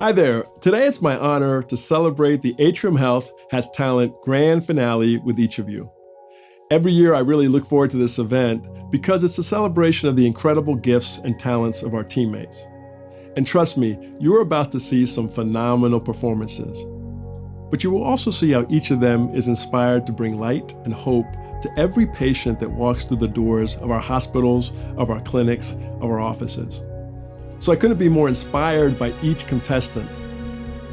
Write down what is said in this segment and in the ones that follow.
Hi there. Today it's my honor to celebrate the Atrium Health Has Talent grand finale with each of you. Every year I really look forward to this event because it's a celebration of the incredible gifts and talents of our teammates. And trust me, you're about to see some phenomenal performances. But you will also see how each of them is inspired to bring light and hope to every patient that walks through the doors of our hospitals, of our clinics, of our offices. So I couldn't be more inspired by each contestant.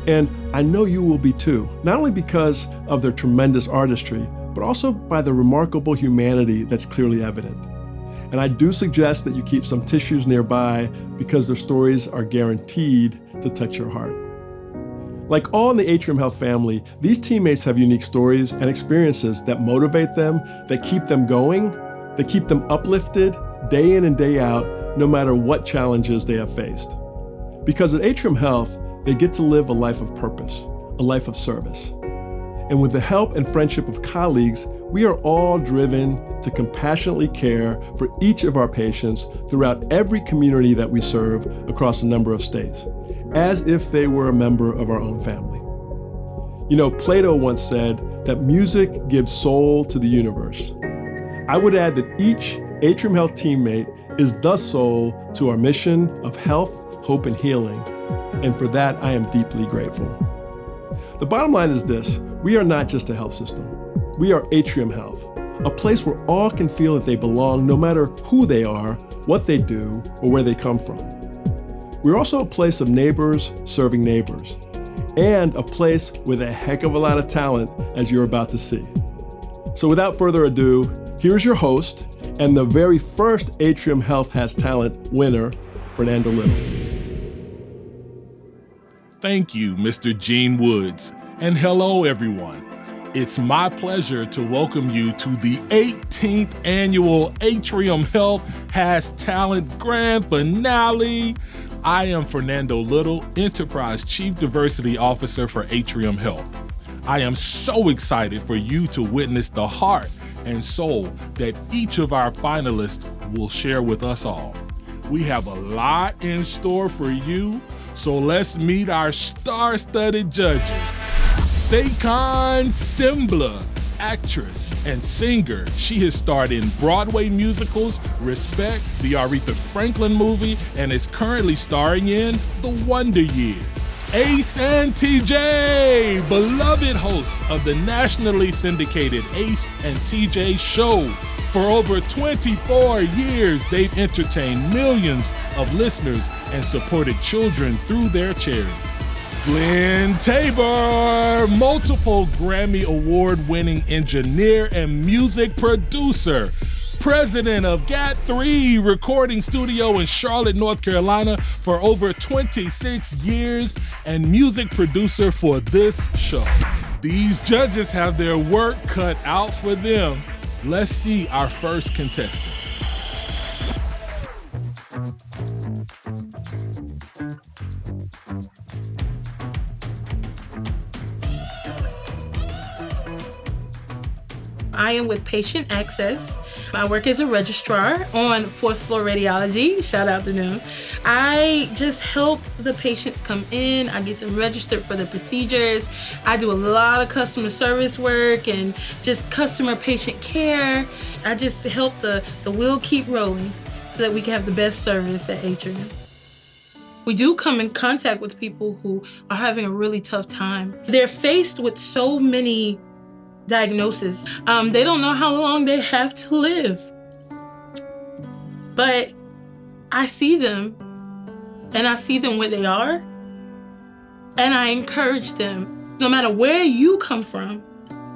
And I know you will be too, not only because of their tremendous artistry, but also by the remarkable humanity that's clearly evident. And I do suggest that you keep some tissues nearby because their stories are guaranteed to touch your heart. Like all in the Atrium Health family, these teammates have unique stories and experiences that motivate them, that keep them going, that keep them uplifted day in and day out, no matter what challenges they have faced. Because at Atrium Health, they get to live a life of purpose, a life of service. And with the help and friendship of colleagues, we are all driven to compassionately care for each of our patients throughout every community that we serve across a number of states, as if they were a member of our own family. You know, Plato once said that music gives soul to the universe. I would add that each Atrium Health teammate is the soul to our mission of health, hope, and healing. And for that, I am deeply grateful. The bottom line is this: we are not just a health system. We are Atrium Health, a place where all can feel that they belong no matter who they are, what they do, or where they come from. We're also a place of neighbors serving neighbors, and a place with a heck of a lot of talent, as you're about to see. So without further ado, here's your host and the very first Atrium Health Has Talent winner, Fernando Little. Thank you, Mr. Gene Woods, and hello, everyone. It's my pleasure to welcome you to the 18th annual Atrium Health Has Talent grand finale. I am Fernando Little, Enterprise Chief Diversity Officer for Atrium Health. I am so excited for you to witness the heart and soul that each of our finalists will share with us all. We have a lot in store for you, so let's meet our star-studded judges. Sakan Simbla, actress and singer. She has starred in Broadway musicals, Respect, the Aretha Franklin movie, and is currently starring in The Wonder Years. Ace and TJ, beloved hosts of the nationally syndicated Ace and TJ show. For over 24 years, they've entertained millions of listeners and supported children through their charities. Glenn Tabor, multiple Grammy Award-winning engineer and music producer, president of GAT3 Recording Studio in Charlotte, North Carolina for over 26 years, and music producer for this show. These judges have their work cut out for them. Let's see our first contestant. I am with Patient Access. I work as a registrar on 4th floor radiology. Shout out to them. I just help the patients come in. I get them registered for the procedures. I do a lot of customer service work and just customer patient care. I just help the wheel keep rolling so that we can have the best service at Atrium. We do come in contact with people who are having a really tough time. They're faced with so many diagnosis. They don't know how long they have to live. But I see them, and I see them where they are, and I encourage them. No matter where you come from,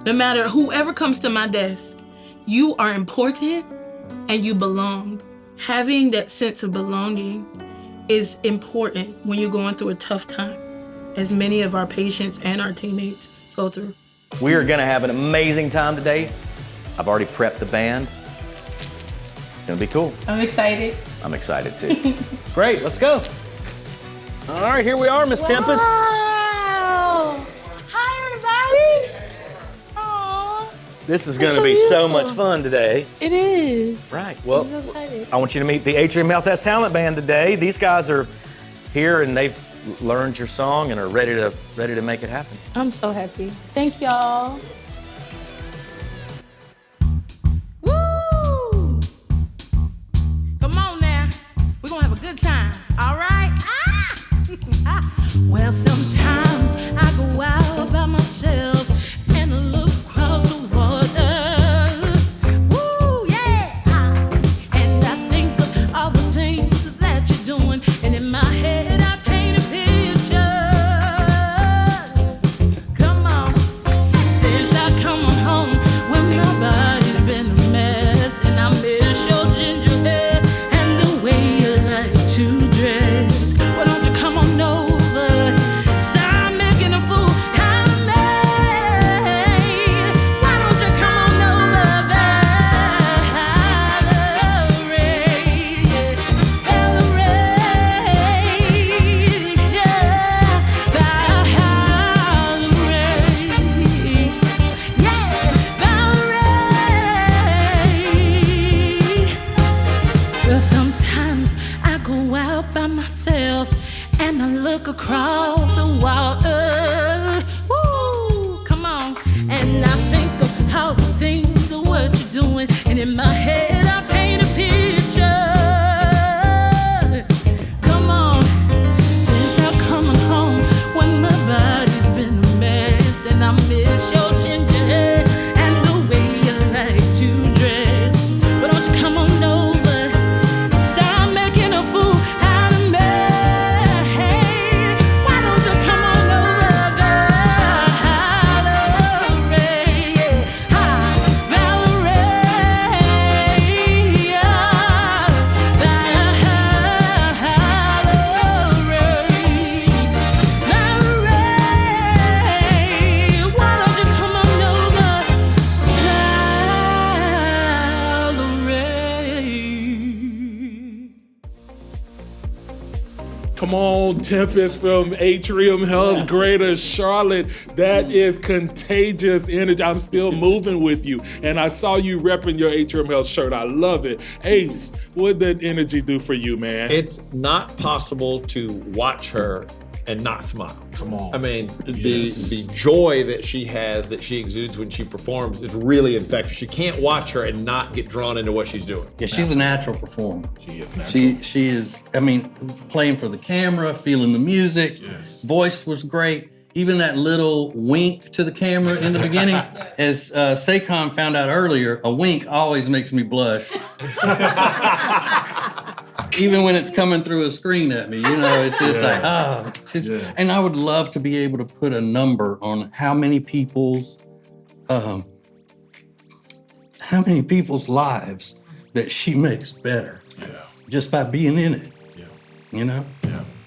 no matter whoever comes to my desk, you are important and you belong. Having that sense of belonging is important when you're going through a tough time, as many of our patients and our teammates go through. We are gonna have an amazing time today. I've already prepped the band. It's gonna be cool. I'm excited. I'm excited too. It's great, let's go. All right, here we are, Miss Tempus. Wow! Hi, everybody! Aww. This is gonna be so much fun today. It is. Right, well, I'm so excited. I want you to meet the Atrium Health Has Talent band today. These guys are here and they've learned your song and are ready to make it happen. I'm so happy. Thank y'all. Woo! Come on now. We're gonna have a good time. All right? Well, sometimes I go out by myself and look across the water. Woo, yeah! And I think of all the things that you're doing, and in my head I paint a picture. Come on, since I come home when my body's been a mess, and I miss your ginger hair and the way you like to dress. Why don't you come on over? Stop making a fool out of me. Why don't you come on over, Valerie? Valerie, yeah, Valerie, yeah, Valerie. Well, sometimes I go out by myself and I look across the water. Woo, come on. And I think of all the things of what you're doing, and in my head I paint a picture. Come on, since you're coming home when my body's been a mess, and I miss your ginger hair and the way you like to dress. Why don't you come on over? Stop making a fool out of me. Why don't you come on over, Valerie? Ha, Valerie, yeah, Valerie, Valerie. Why don't you come on over, Valerie? Come on, Tempus from Atrium Health, Greater Charlotte. That is contagious energy. I'm still moving with you. And I saw you repping your Atrium Health shirt. I love it. Ace, what did that energy do for you, man? It's not possible to watch her and not smile. Come on. I mean, Yes. the joy that she has, that she exudes when she performs, is really infectious. You can't watch her and not get drawn into what she's doing. Yeah, she's a natural performer. She is natural. She is, I mean, playing for the camera, feeling the music. Yes. Voice was great. Even that little wink to the camera in the beginning, as Saquon found out earlier, a wink always makes me blush. Even when it's coming through a screen at me, you know, it's just like, oh. And I would love to be able to put a number on how many people's lives that she makes better just by being in it. You know,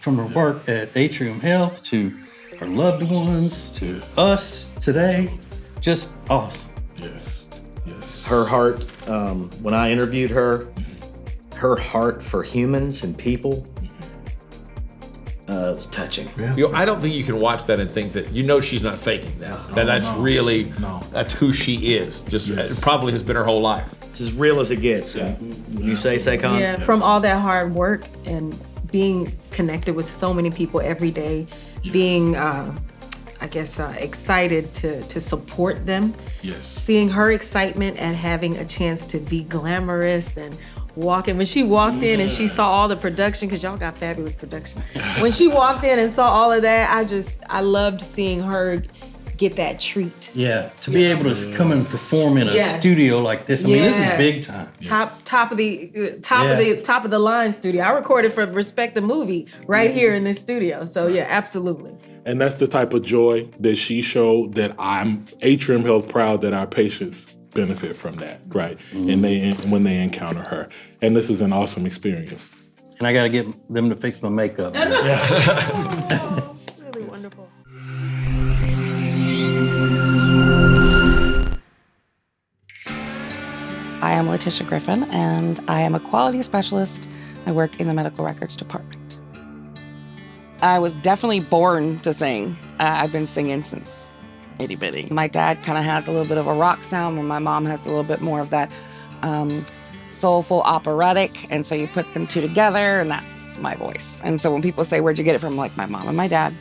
from her work at Atrium Health to her loved ones to us today, just awesome. Yes. Her heart, when I interviewed her heart for humans and people was touching. You know, I don't think you can watch that and think that, you know, she's not faking that. That's really, that's who she is. Just it probably has been her whole life. It's as real as it gets. You say, Saquon? Yeah, from all that hard work and being connected with so many people every day, being, excited to support them. Yes. Seeing her excitement at having a chance to be glamorous and walking. When she walked in and she saw all the production, because y'all got fabulous production. When she walked in and saw all of that, I loved seeing her get that treat. Yeah, to be able to come and perform in a studio like this. I mean, this is big time. Top of the line studio. I recorded for Respect the Movie right here in this studio. So yeah, absolutely. And that's the type of joy that she showed that I'm Atrium Health proud that our patients benefit from that, right? And when they encounter her. And this is an awesome experience. And I got to get them to fix my makeup. Really wonderful. I am Latisha Griffin, and I am a quality specialist. I work in the medical records department. I was definitely born to sing. I've been singing since itty bitty. My dad kind of has a little bit of a rock sound, where my mom has a little bit more of that soulful, operatic. And so you put them two together, and that's my voice. And so when people say, where'd you get it from? I'm like, my mom and my dad.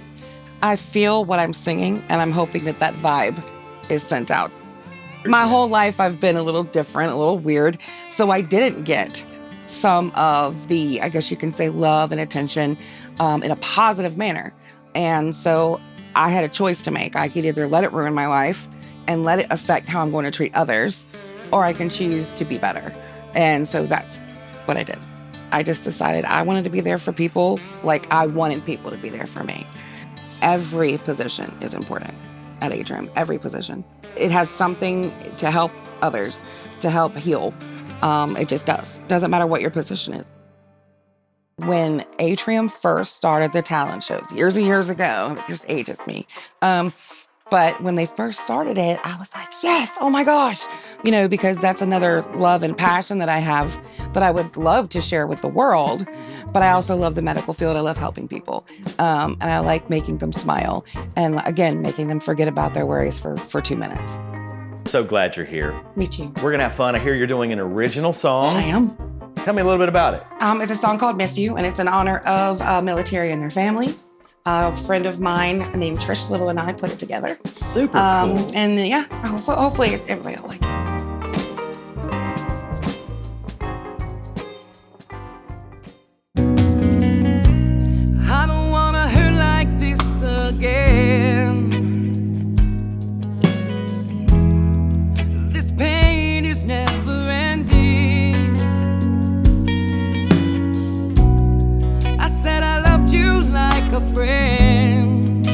I feel what I'm singing, and I'm hoping that that vibe is sent out. My whole life, I've been a little different, a little weird. So I didn't get some of the, I guess you can say, love and attention in a positive manner. And so I had a choice to make. I could either let it ruin my life and let it affect how I'm going to treat others, or I can choose to be better. And so that's what I did. I just decided I wanted to be there for people like I wanted people to be there for me. Every position is important at Atrium, every position. It has something to help others, to help heal. It just does. Doesn't matter what your position is. When Atrium first started the talent shows, years and years ago, it just ages me. But when they first started it, I was like, yes, oh my gosh, because that's another love and passion that I have that I would love to share with the world. But I also love the medical field. I love helping people. And I like making them smile. And again, making them forget about their worries for 2 minutes. So glad you're here. Me too. We're gonna have fun. I hear you're doing an original song. I am. Tell me a little bit about it. It's a song called Miss You, and it's in honor of military and their families. A friend of mine named Trish Little and I put it together. Super cool. And yeah, hopefully everybody will like it. I don't wanna hurt like this again. This pain is never ending. I said I loved you like a friend,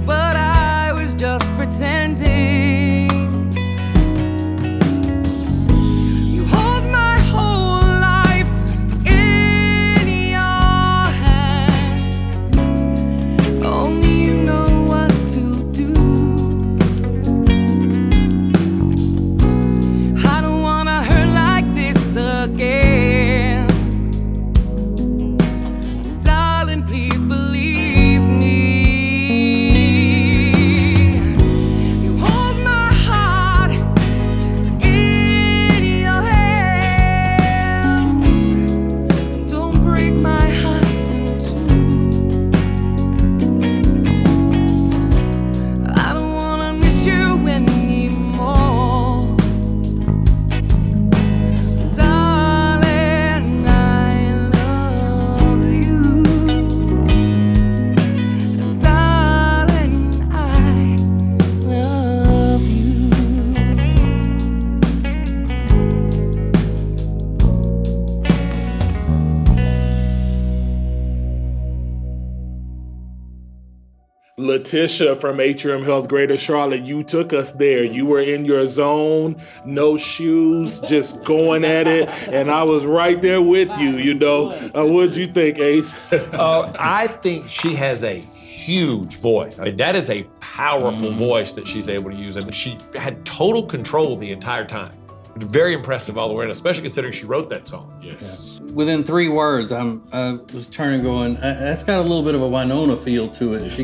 but I was just pretending. You hold my whole life in your hands. Only you know what to do. I don't wanna hurt like this again. Darling, please believe me. You hold my heart in your hands. Don't break my heart in two. I don't wanna miss you anymore. Darling, I love you. Darling, I love you. Latisha from Atrium Health Greater Charlotte, you took us there. You were in your zone, no shoes, just going at it, and I was right there with you, What'd you think, Ace? I think she has a huge voice. I mean, that is a powerful voice that she's able to use, and she had total control the entire time. Very impressive all the way, and especially considering she wrote that song. Yes. Within 3 words, I was turning going, that's got a little bit of a Winona feel to it.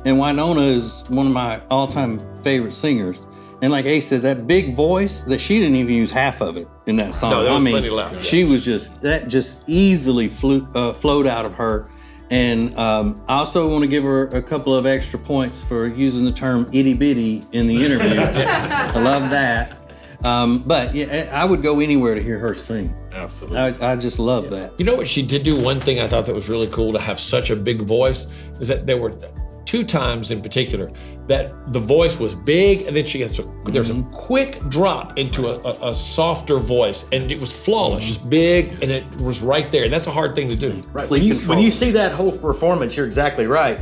And Winona is one of my all-time favorite singers. And like Ace said, that big voice, that she didn't even use half of it in that song. No, there was plenty left. She was just easily flowed out of her. And I also want to give her a couple of extra points for using the term itty bitty in the interview. I love that. But yeah, I would go anywhere to hear her sing. Absolutely. I just love that. You know what she did do? One thing I thought that was really cool to have such a big voice is that there were 2 times in particular that the voice was big, and then there's a quick drop into a softer voice, and it was flawless, just big, and it was right there. And that's a hard thing to do. Right. When you see that whole performance, you're exactly right.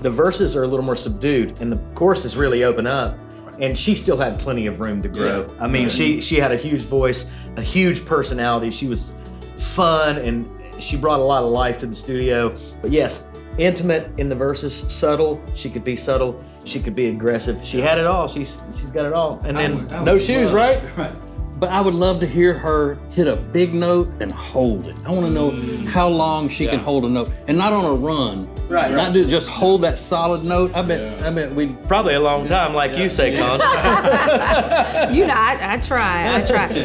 The verses are a little more subdued, and the choruses really open up. And she still had plenty of room to grow. I mean, she had a huge voice, a huge personality. She was fun, and she brought a lot of life to the studio. But yes, intimate in the verses, subtle. She could be subtle. She could be aggressive. She had it all. She's got it all. And then no shoes, right? Right. But I would love to hear her hit a big note and hold it. I want to know how long she can hold a note, and not on a run. Right. Not just hold that solid note. I bet we'd Probably a long time, like you say, Con. I try.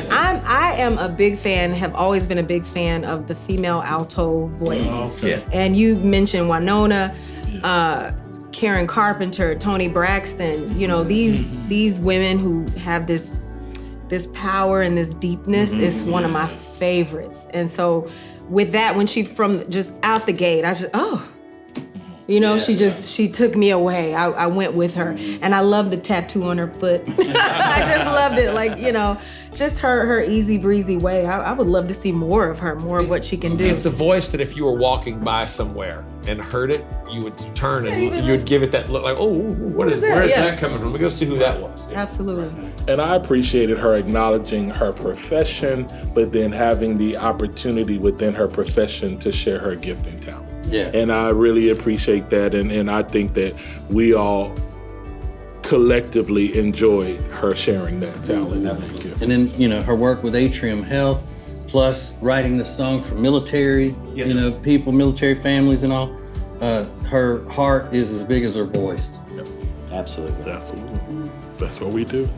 I am a big fan, have always been a big fan of the female alto voice. Yeah. And you mentioned Winona, Karen Carpenter, Toni Braxton, these women who have this power and this deepness is one of my favorites. And so with that, when she from just out the gate, I just, she took me away. I went with her. And I love the tattoo on her foot. I just loved it. Just her easy breezy way. I would love to see more of her, more of what she can do. It's a voice that if you were walking by somewhere and heard it, you would turn and you would give it that look like, oh, where is that coming from? We go see who that was. Yeah. Absolutely. And I appreciated her acknowledging her profession, but then having the opportunity within her profession to share her gift and talent. Yeah. And I really appreciate that. And I think that we all collectively enjoyed her sharing that talent and that gift. And then, her work with Atrium Health, plus writing the song for military, people, military families and all. Her heart is as big as her voice. Yep. Absolutely. Absolutely. That's what we do.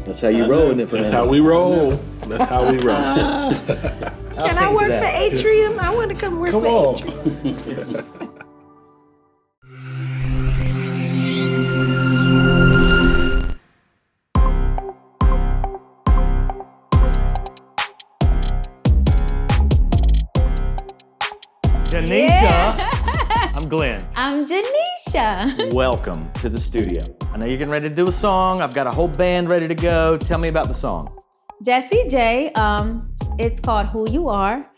That's how you roll, isn't it? That's how we roll. That's how we roll. Can I work for Atrium? I want to come work for Atrium. Janisha. I'm Glenn. I'm Janisha. Welcome to the studio. I know you're getting ready to do a song. I've got a whole band ready to go. Tell me about the song. Jessie J. It's called Who You Are.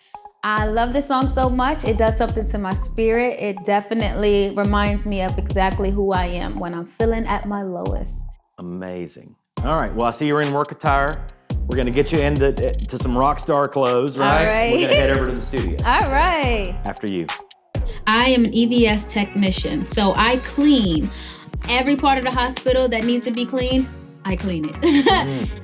I love this song so much. It does something to my spirit. It definitely reminds me of exactly who I am when I'm feeling at my lowest. Amazing. All right. Well, I see you're in work attire. We're gonna get you into some rock star clothes, right? All right. We're gonna head over to the studio. All right. After you. I am an EVS technician, so I clean every part of the hospital that needs to be cleaned. I clean it.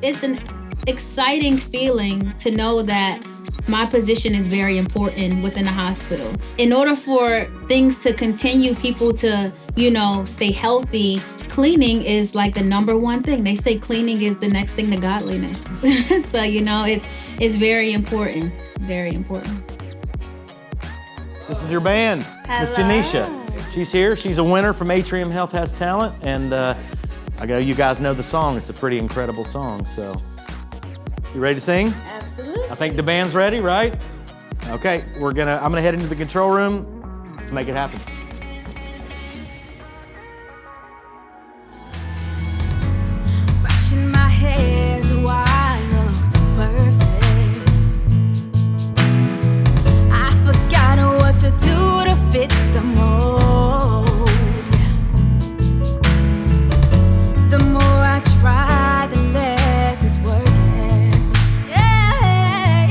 It's an exciting feeling to know that my position is very important within the hospital. In order for things to continue, people to, stay healthy, cleaning is like the number one thing. They say cleaning is the next thing to godliness. So, it's very important, very important. This is your band, Miss Janisha. She's here. She's a winner from Atrium Health Has Talent, and I know you guys know the song. It's a pretty incredible song. So, you ready to sing? Absolutely. I think the band's ready, right? Okay, I'm gonna head into the control room. Let's make it happen. Brushing my hair so I look perfect. I forgot what to do to fit the mold. The more I try, the less it's working. Yeah.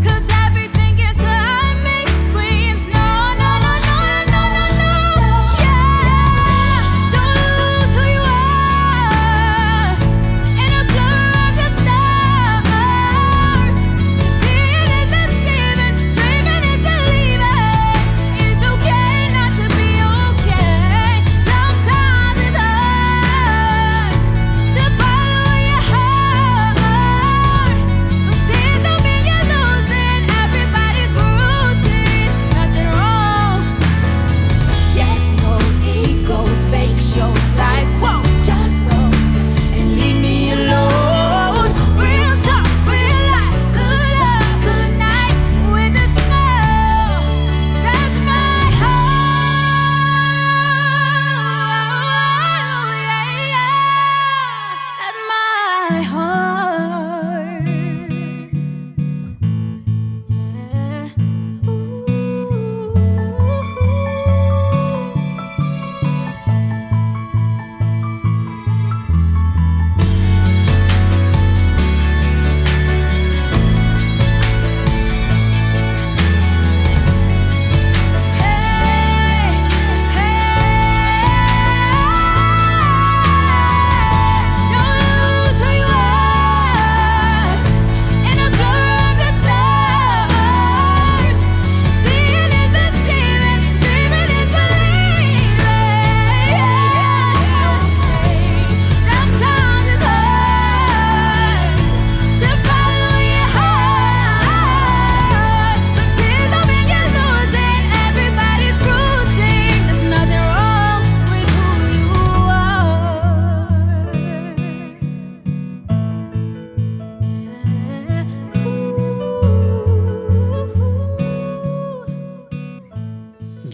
'Cause everything inside me screams no, no,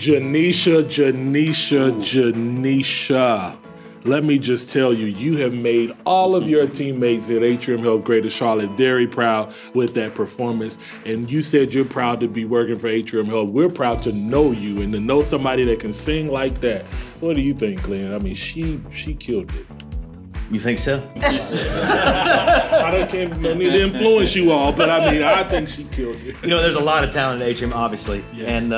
Janisha. Let me just tell you, you have made all of your teammates at Atrium Health Greater Charlotte very proud with that performance. And you said you're proud to be working for Atrium Health. We're proud to know you and to know somebody that can sing like that. What do you think, Glenn? I mean, she killed it. You think so? I can't need to influence you all, but I mean, I think she killed it. You know, there's a lot of talent at Atrium, obviously. Yes. And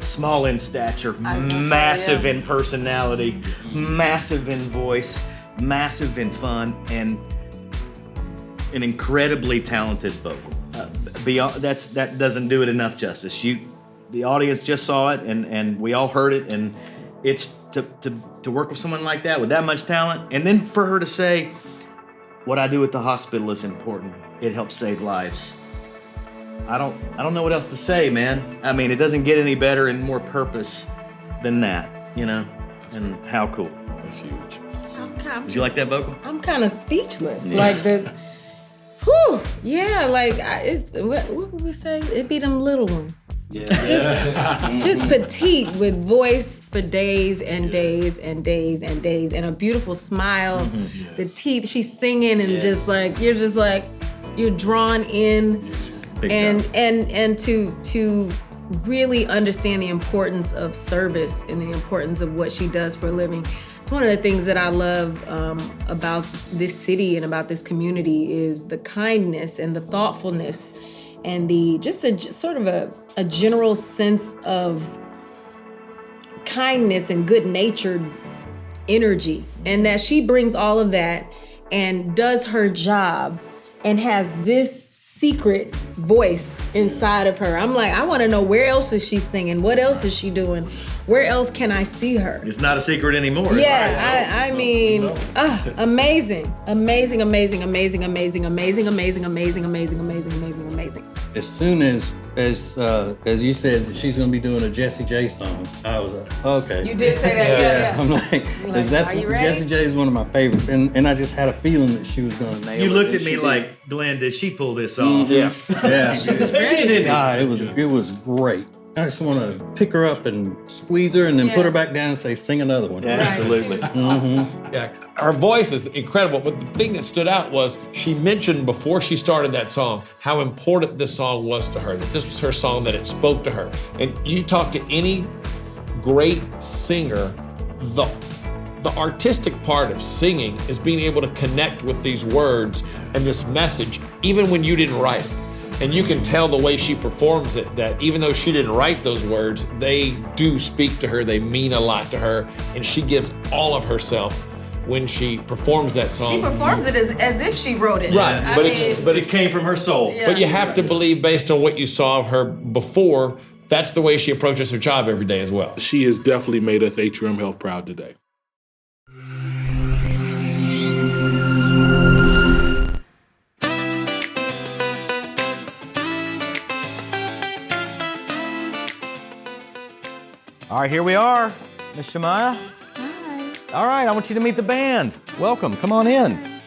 small in stature, massive in personality, massive in voice, massive in fun, and an incredibly talented vocal. Beyond that doesn't do it enough justice. The audience just saw it, and we all heard it, and it's to work with someone like that with that much talent, and then for her to say, "What I do at the hospital is important. It helps save lives." I don't know what else to say, man. I mean, it doesn't get any better and more purpose than that, you know? And how cool. That's huge. Did you like that vocal? I'm kind of speechless. Yeah. Like what would we say? It be them little ones. Yeah. Just petite with voice for days and days and days and days, and a beautiful smile. Mm-hmm. The teeth, she's singing, and you're drawn in. And to really understand the importance of service and the importance of what she does for a living. It's one of the things that I love about this city and about this community is the kindness and the thoughtfulness and the sort of a general sense of kindness and good-natured energy, and that she brings all of that and does her job and has this secret voice inside of her. I'm like, I want to know, where else is she singing? What else is she doing? Where else can I see her? It's not a secret anymore. Yeah, I mean, amazing, amazing, amazing, amazing, amazing, amazing, amazing, amazing, amazing, amazing, amazing, amazing. As soon as you said that she's gonna be doing a Jessie J song, I was like, okay. You did say that, yeah. I'm like, Jessie J is one of my favorites, and I just had a feeling that she was gonna nail it. You looked at me like, Glenn, did she pull this off? Yeah. She was ready. God, it was great. I just want to pick her up and squeeze her and then put her back down and say, sing another one. Yeah, absolutely. Mm-hmm. Yeah, her voice is incredible, but the thing that stood out was she mentioned before she started that song how important this song was to her, that this was her song, that it spoke to her. And you talk to any great singer, the artistic part of singing is being able to connect with these words and this message, even when you didn't write it. And you can tell the way she performs it that even though she didn't write those words, they do speak to her, they mean a lot to her, and she gives all of herself when she performs that song. She performs it as if she wrote it. Right, but it came from her soul. Yeah. But you have to believe, based on what you saw of her before, that's the way she approaches her job every day as well. She has definitely made us Atrium Health proud today. All right, here we are, Miss Shamaya. Hi. All right, I want you to meet the band. Welcome, come on in.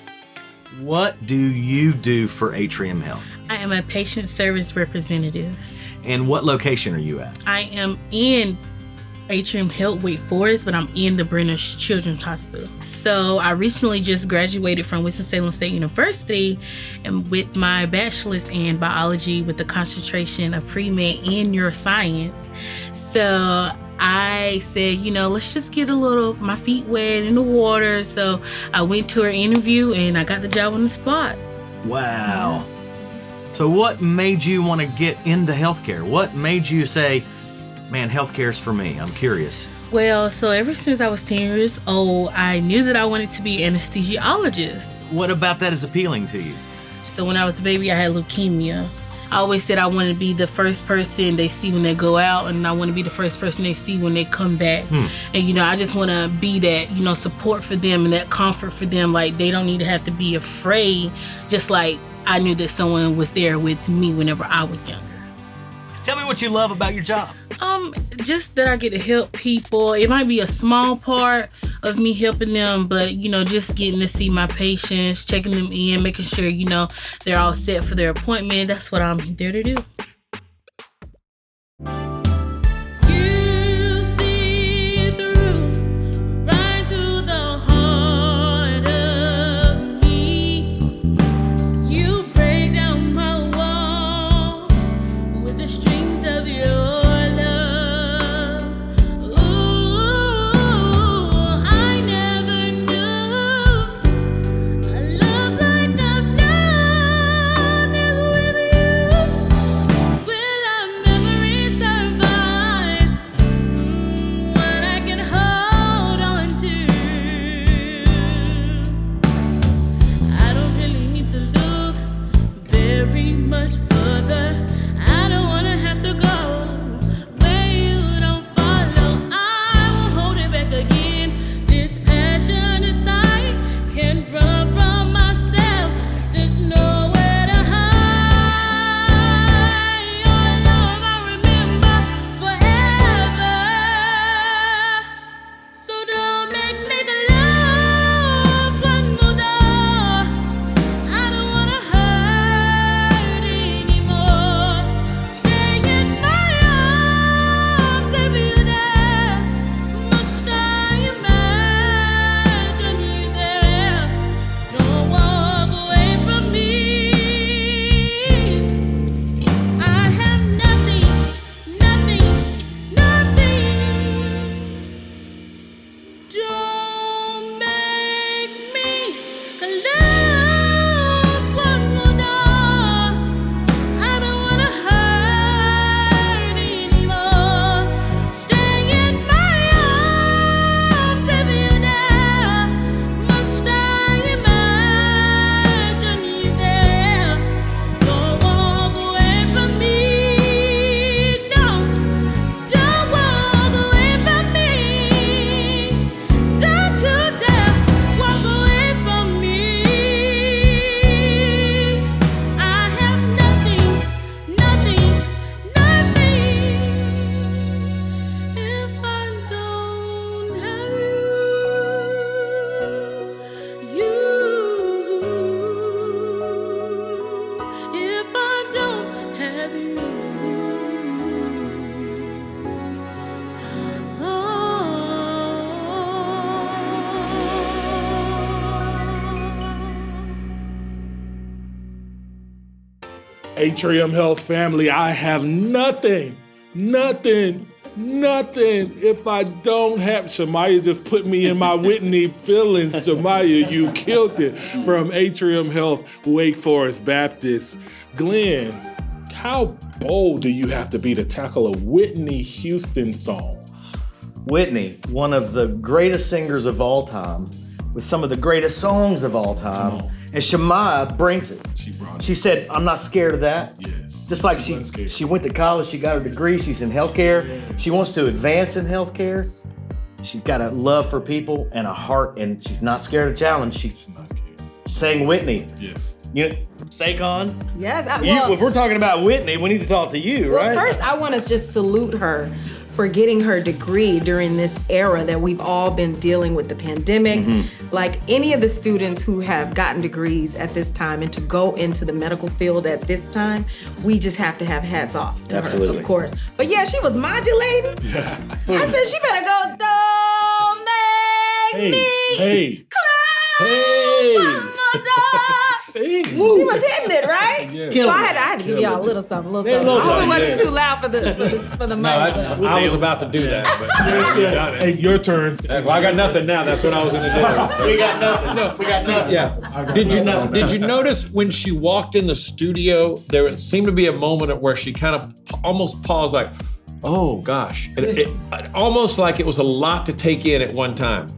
What do you do for Atrium Health? I am a patient service representative. And what location are you at? I am in Atrium Health Wake Forest, but I'm in the Brenner Children's Hospital. So I recently just graduated from Winston-Salem State University and with my bachelor's in biology with the concentration of pre-med in neuroscience. So I said, let's just get my feet wet in the water. So I went to her interview and I got the job on the spot. Wow. So what made you want to get into healthcare? What made you say, man, healthcare's for me? I'm curious. Well, so ever since I was 10 years old, I knew that I wanted to be an anesthesiologist. What about that is appealing to you? So when I was a baby, I had leukemia. I always said I want to be the first person they see when they go out, and I want to be the first person they see when they come back. And, I just want to be that, support for them and that comfort for them. Like, they don't need to have to be afraid, just like I knew that someone was there with me whenever I was younger. Tell me what you love about your job. Just that I get to help people. It might be a small part of me helping them, but, just getting to see my patients, checking them in, making sure, they're all set for their appointment. That's what I'm there to do. You Atrium Health family, I have nothing if I don't have. Shamaya just put me in my Whitney feelings. Shamaya, you killed it. From Atrium Health, Wake Forest Baptist. Glenn, how bold do you have to be to tackle a Whitney Houston song? Whitney, one of the greatest singers of all time, with some of the greatest songs of all time. And Shamaya brings it. She said, I'm not scared of that. Yes. Just like she went to college, she got her degree, she's in healthcare. She wants to advance in healthcare. She's got a love for people and a heart, and she's not scared of challenge. She's not scared. Sang Whitney. Yes. Saquon? Yes. If we're talking about Whitney, we need to talk to you, right? Well, first, I want to just salute her for getting her degree during this era that we've all been dealing with the pandemic. Like any of the students who have gotten degrees at this time and to go into the medical field at this time, we just have to have hats off to her, of course. But yeah, she was modulating. I said, she better go, don't make me close my door. She was hitting it, right? Yeah. So I had to give y'all a little something. I hope it wasn't too loud for the mic. No, I was about to do that. But Hey, your turn. Well, I got nothing now. That's what I was going to do. So. We got nothing. No, we got nothing. Yeah. Did you notice when she walked in the studio, there seemed to be a moment where she kind of almost paused, like, oh gosh, it almost like it was a lot to take in at one time.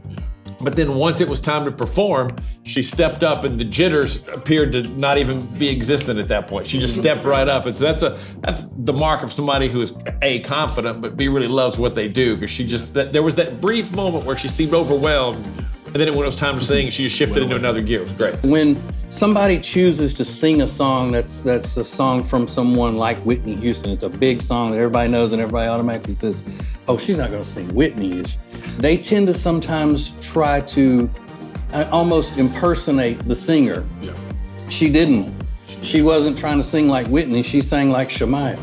But then once it was time to perform, she stepped up and the jitters appeared to not even be existent at that point. She just stepped right up. And so that's the mark of somebody who is A, confident, but B, really loves what they do. Because there was that brief moment where she seemed overwhelmed. And then when it was time to sing, she just shifted into another gear. It was great. When somebody chooses to sing a song that's a song from someone like Whitney Houston, it's a big song that everybody knows and everybody automatically says, oh, she's not gonna sing Whitney. They tend to sometimes try to almost impersonate the singer. Yeah. She didn't. She wasn't trying to sing like Whitney, she sang like Shamaya.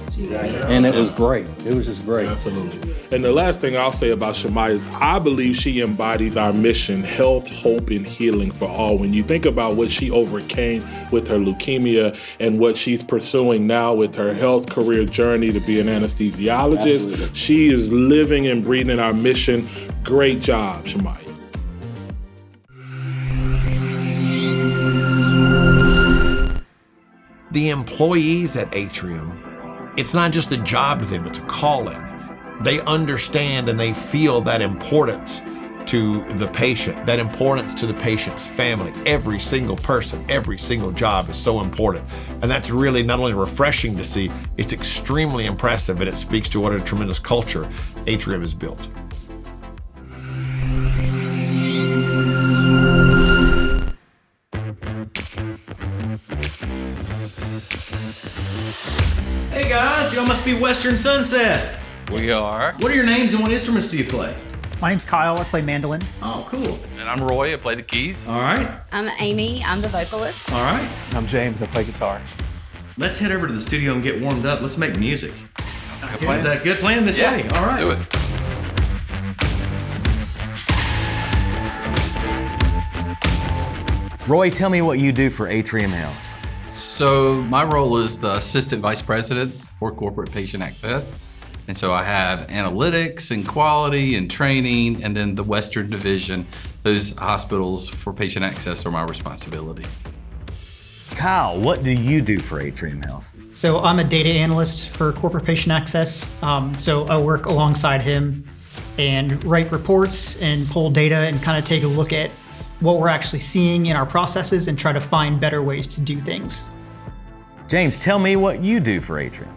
And it was great. It was just great. Absolutely. And the last thing I'll say about Shamaya is I believe she embodies our mission, health, hope, and healing for all. When you think about what she overcame with her leukemia and what she's pursuing now with her health career journey to be an anesthesiologist, absolutely. She is living and breathing our mission. Great job, Shamaya. The employees at Atrium, it's not just a job to them, it's a calling. They understand and they feel that importance to the patient, that importance to the patient's family. Every single person, every single job is so important. And that's really not only refreshing to see, it's extremely impressive, and it speaks to what a tremendous culture Atrium has built. Hey guys, y'all must be Western Sunset. We are. What are your names and what instruments do you play? My name's Kyle, I play mandolin. Oh, cool. And I'm Roy, I play the keys. All right. I'm Amy, I'm the vocalist. All right. I'm James, I play guitar. Let's head over to the studio and get warmed up. Let's make music. Sounds good. Is that good plan this way? All right. Let's do it. Roy, tell me what you do for Atrium Health. So my role is the Assistant Vice President for Corporate Patient Access. And so I have analytics and quality and training, and then the Western Division. Those hospitals for patient access are my responsibility. Kyle, what do you do for Atrium Health? So I'm a data analyst for Corporate Patient Access. So I work alongside him and write reports and pull data and kind of take a look at what we're actually seeing in our processes and try to find better ways to do things. James, tell me what you do for Atrium.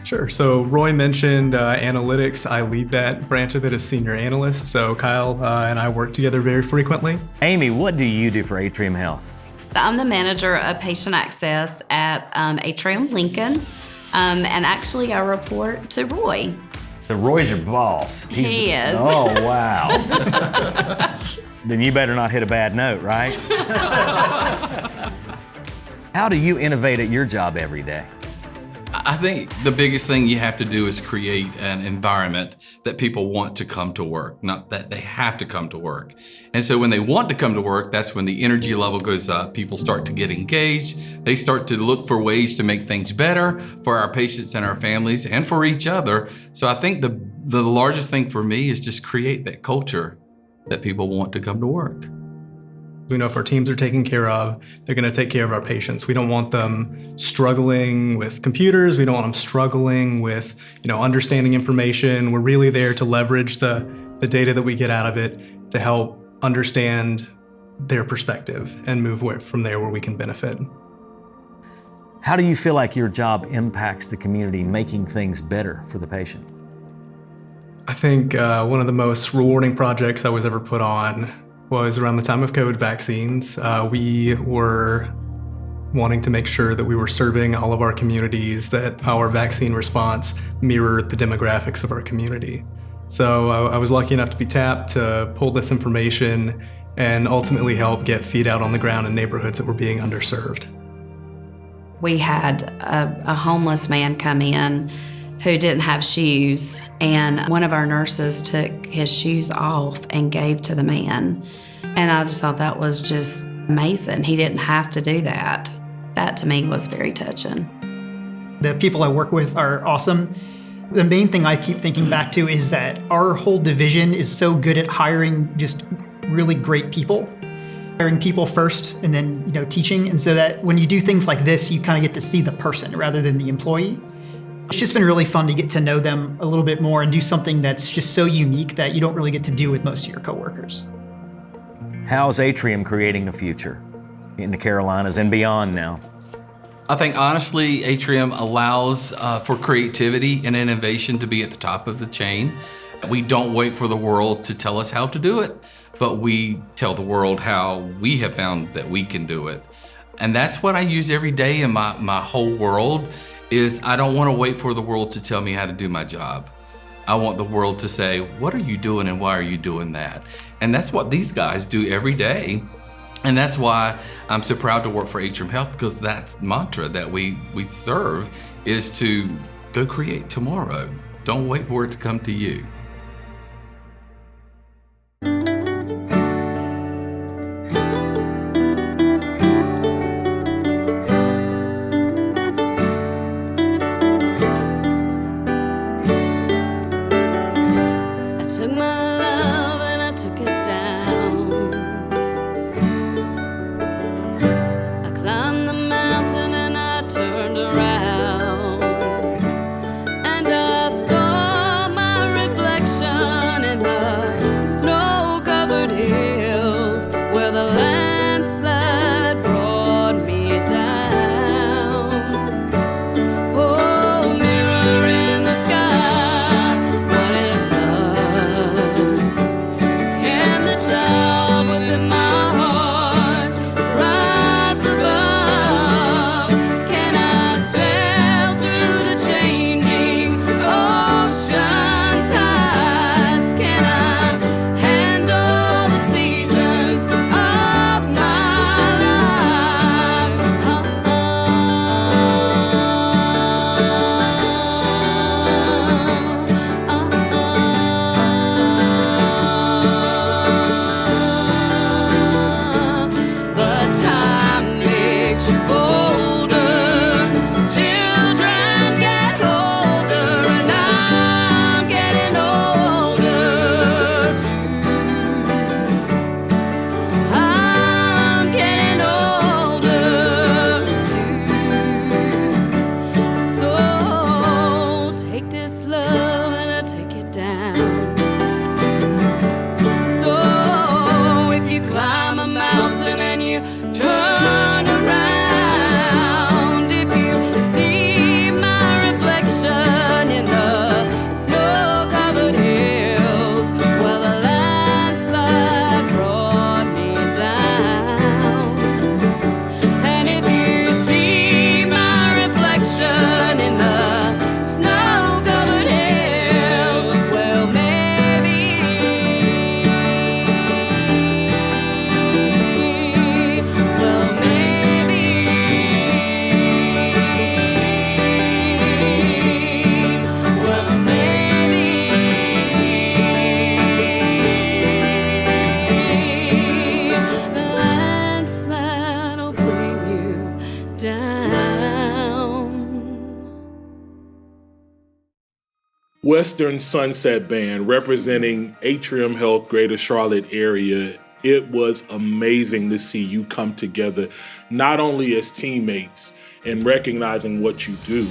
Sure. So Roy mentioned analytics. I lead that branch of it as senior analyst. So Kyle and I work together very frequently. Amy, what do you do for Atrium Health? I'm the manager of patient access at Atrium Lincoln. And actually I report to Roy. So Roy's your boss. He is. Oh, wow. Then you better not hit a bad note, right? How do you innovate at your job every day? I think the biggest thing you have to do is create an environment that people want to come to work, not that they have to come to work. And so when they want to come to work, that's when the energy level goes up. People start to get engaged. They start to look for ways to make things better for our patients and our families and for each other. So I think the largest thing for me is just create that culture that people want to come to work. We know if our teams are taken care of, they're going to take care of our patients. We don't want them struggling with computers. We don't want them struggling with, understanding information. We're really there to leverage the data that we get out of it to help understand their perspective and move from there where we can benefit. How do you feel like your job impacts the community, making things better for the patient? I think one of the most rewarding projects I was ever put on was around the time of COVID vaccines. We were wanting to make sure that we were serving all of our communities, that our vaccine response mirrored the demographics of our community. So I was lucky enough to be tapped to pull this information and ultimately help get feet out on the ground in neighborhoods that were being underserved. We had a homeless man come in who didn't have shoes, and one of our nurses took his shoes off and gave to the man. And I just thought that was just amazing. He didn't have to do that. That to me was very touching. The people I work with are awesome. The main thing I keep thinking back to is that our whole division is so good at hiring just really great people. Hiring people first and then, teaching. And so that when you do things like this, you kind of get to see the person rather than the employee. It's just been really fun to get to know them a little bit more and do something that's just so unique that you don't really get to do with most of your coworkers. How's Atrium creating a future in the Carolinas and beyond now? I think honestly, Atrium allows for creativity and innovation to be at the top of the chain. We don't wait for the world to tell us how to do it, but we tell the world how we have found that we can do it. And that's what I use every day in my whole world. Is I don't want to wait for the world to tell me how to do my job. I want the world to say, what are you doing and why are you doing that? And that's what these guys do every day. And that's why I'm so proud to work for Atrium Health, because that mantra that we serve is to go create tomorrow. Don't wait for it to come to you. Turned around and I saw my reflection. Western Sunset Band representing Atrium Health Greater Charlotte area. It was amazing to see you come together, not only as teammates and recognizing what you do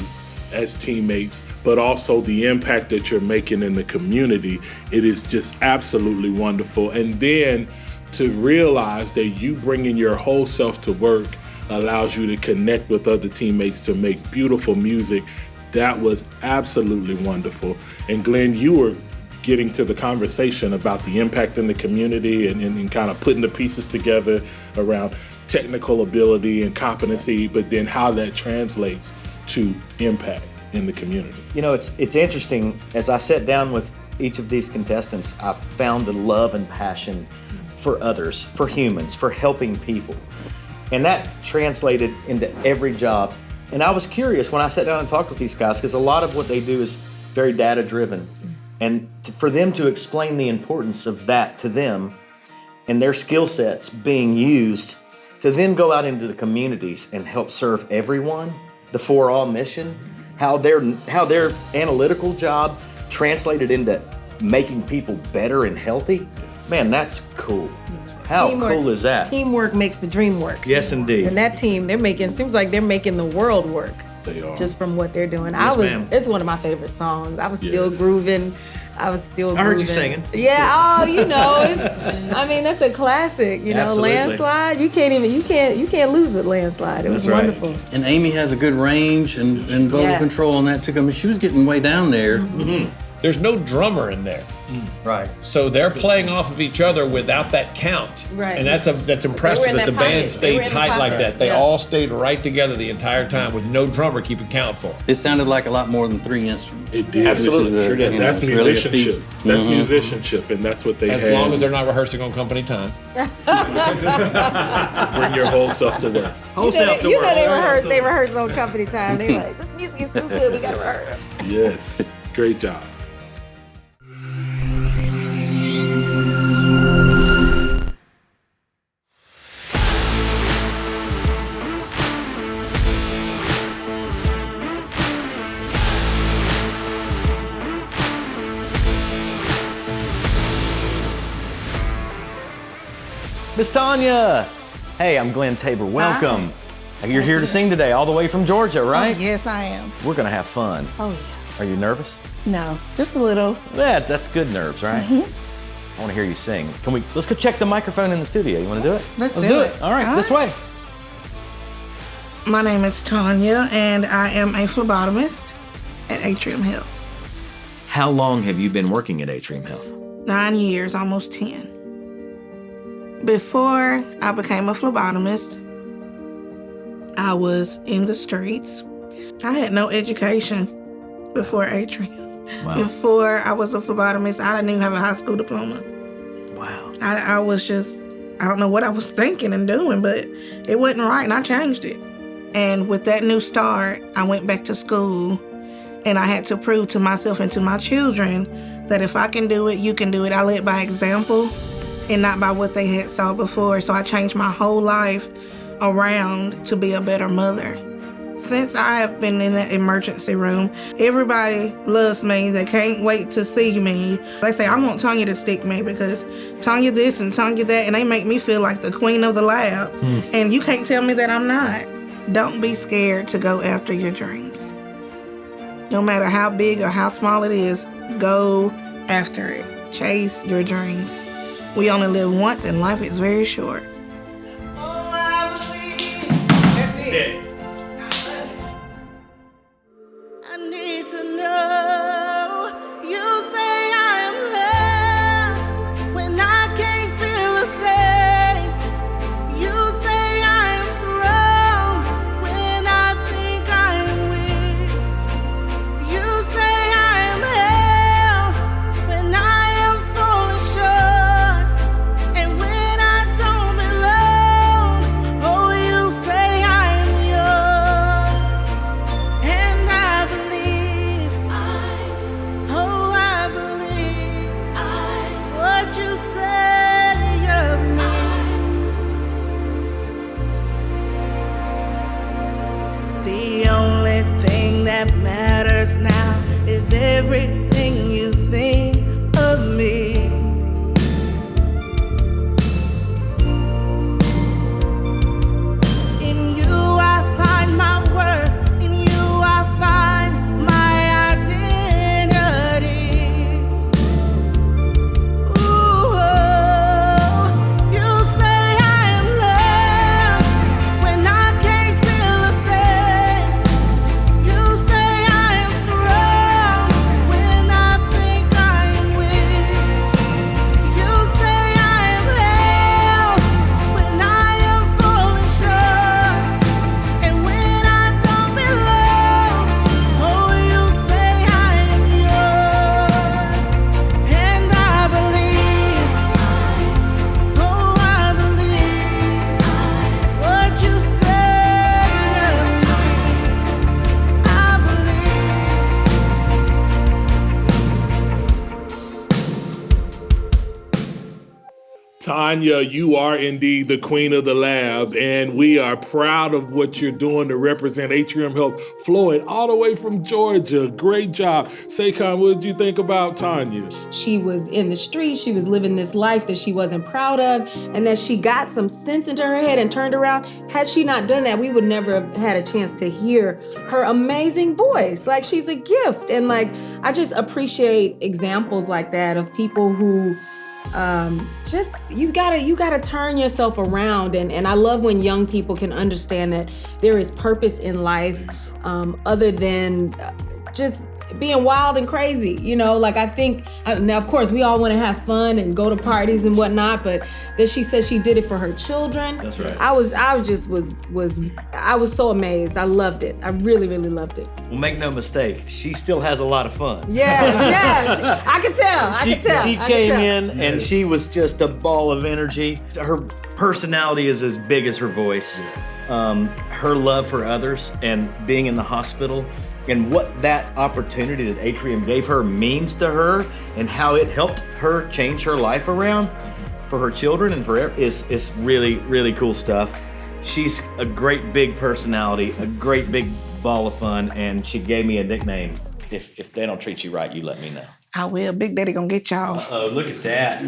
as teammates, but also the impact that you're making in the community. It is just absolutely wonderful. And then to realize that you bringing your whole self to work allows you to connect with other teammates to make beautiful music. That was absolutely wonderful. And Glenn, you were getting to the conversation about the impact in the community and kind of putting the pieces together around technical ability and competency, but then how that translates to impact in the community. You know, it's interesting. As I sat down with each of these contestants, I found the love and passion for others, for humans, for helping people. And that translated into every job. And I was curious when I sat down and talked with these guys, because a lot of what they do is very data-driven. And for them to explain the importance of that to them and their skill sets being used to then go out into the communities and help serve everyone, the For All mission, how their analytical job translated into making people better and healthy, man, that's cool. How cool is that? Teamwork makes the dream work. Yes, indeed. And that team, seems like they're making the world work. They are. Just from what they're doing. Yes, ma'am. It's one of my favorite songs. I was still grooving. I heard you singing. Yeah, that's a classic, Absolutely. Landslide. You can't lose with Landslide. It was wonderful. And Amy has a good range and vocal control on that too. I mean, she was getting way down there. Mm-hmm. There's no drummer in there. Right. So they're playing off of each other without that count. Right. And that's impressive that the band stayed tight like that. They Yeah. all stayed right together the entire time with no drummer keeping count for them. It sounded like a lot more than 3 instruments. It did. Absolutely. Sure did. That's musicianship. That's musicianship, and that's what they As had. long as they're not rehearsing on company time. Bring your whole self to work. They rehearse on company time. They like, this music is too good, we gotta rehearse. Yes. Great job. Miss Tanya! Hey, I'm Glenn Tabor. Welcome. You're here to sing today, all the way from Georgia, right? Oh, yes, I am. We're gonna have fun. Oh, yeah. Are you nervous? No, just a little. Yeah, that's good nerves, right? I want to hear you sing. Let's go check the microphone in the studio. You want to do it? Let's do it. All right, this way. My name is Tanya, and I am a phlebotomist at Atrium Health. How long have you been working at Atrium Health? 9 years, almost 10. Before I became a phlebotomist, I was in the streets. I had no education before Atrium. Wow. Before I was a phlebotomist, I didn't even have a high school diploma. Wow. I was just, I don't know what I was thinking and doing, but it wasn't right, and I changed it. And with that new start, I went back to school, and I had to prove to myself and to my children that if I can do it, you can do it. I led by example and not by what they had saw before. So I changed my whole life around to be a better mother. Since I have been in that emergency room, everybody loves me. They can't wait to see me. They say, I want Tanya to stick me because Tanya this and Tanya that, and they make me feel like the queen of the lab. And you can't tell me that I'm not. Don't be scared to go after your dreams. No matter how big or how small it is, go after it. Chase your dreams. We only live once and life is very short. That's it. I need to know you say I am loved when I can't feel a thing. You say I am strong when I think I am weak. You say I am held when I am falling short, and when I don't Tanya, you are indeed the queen of the lab, and we are proud of what you're doing to represent Atrium Health. Floyd, all the way from Georgia. Great job. Saquon, what did you think about Tanya? She was in the streets, she was living this life that she wasn't proud of, and that she got some sense into her head and turned around. Had she not done that, we would never have had a chance to hear her amazing voice. Like, she's a gift. And like, I just appreciate examples like that of people who just, you gotta turn yourself around. And I love when young people can understand that there is purpose in life other than just being wild and crazy, you know? Like, I think, now of course we all wanna have fun and go to parties and whatnot, but that she said she did it for her children. That's right. I was so amazed. I loved it. I really, really loved it. Well, make no mistake, she still has a lot of fun. Yeah, I could tell. She came in and she was just a ball of energy. Her personality is as big as her voice. Her love for others and being in the hospital and what that opportunity that Atrium gave her means to her and how it helped her change her life around for her children and for is really, really cool stuff. She's a great big personality, a great big ball of fun, and she gave me a nickname. If they don't treat you right, you let me know. I will. Big Daddy gonna get y'all. Uh-oh, look at that.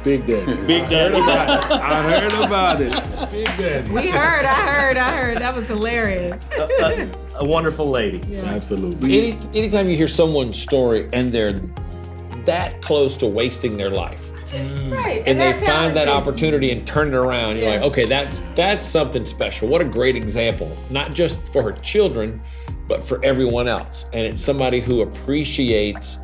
Big Daddy. Big Daddy. I heard about it. Big Daddy. I heard. That was hilarious. A wonderful lady. Yeah. Absolutely. Anytime you hear someone's story and they're that close to wasting their life, Right. and they that's find that talented. opportunity and turn it around, you're like, okay, that's something special. What a great example, not just for her children, but for everyone else. And it's somebody who appreciates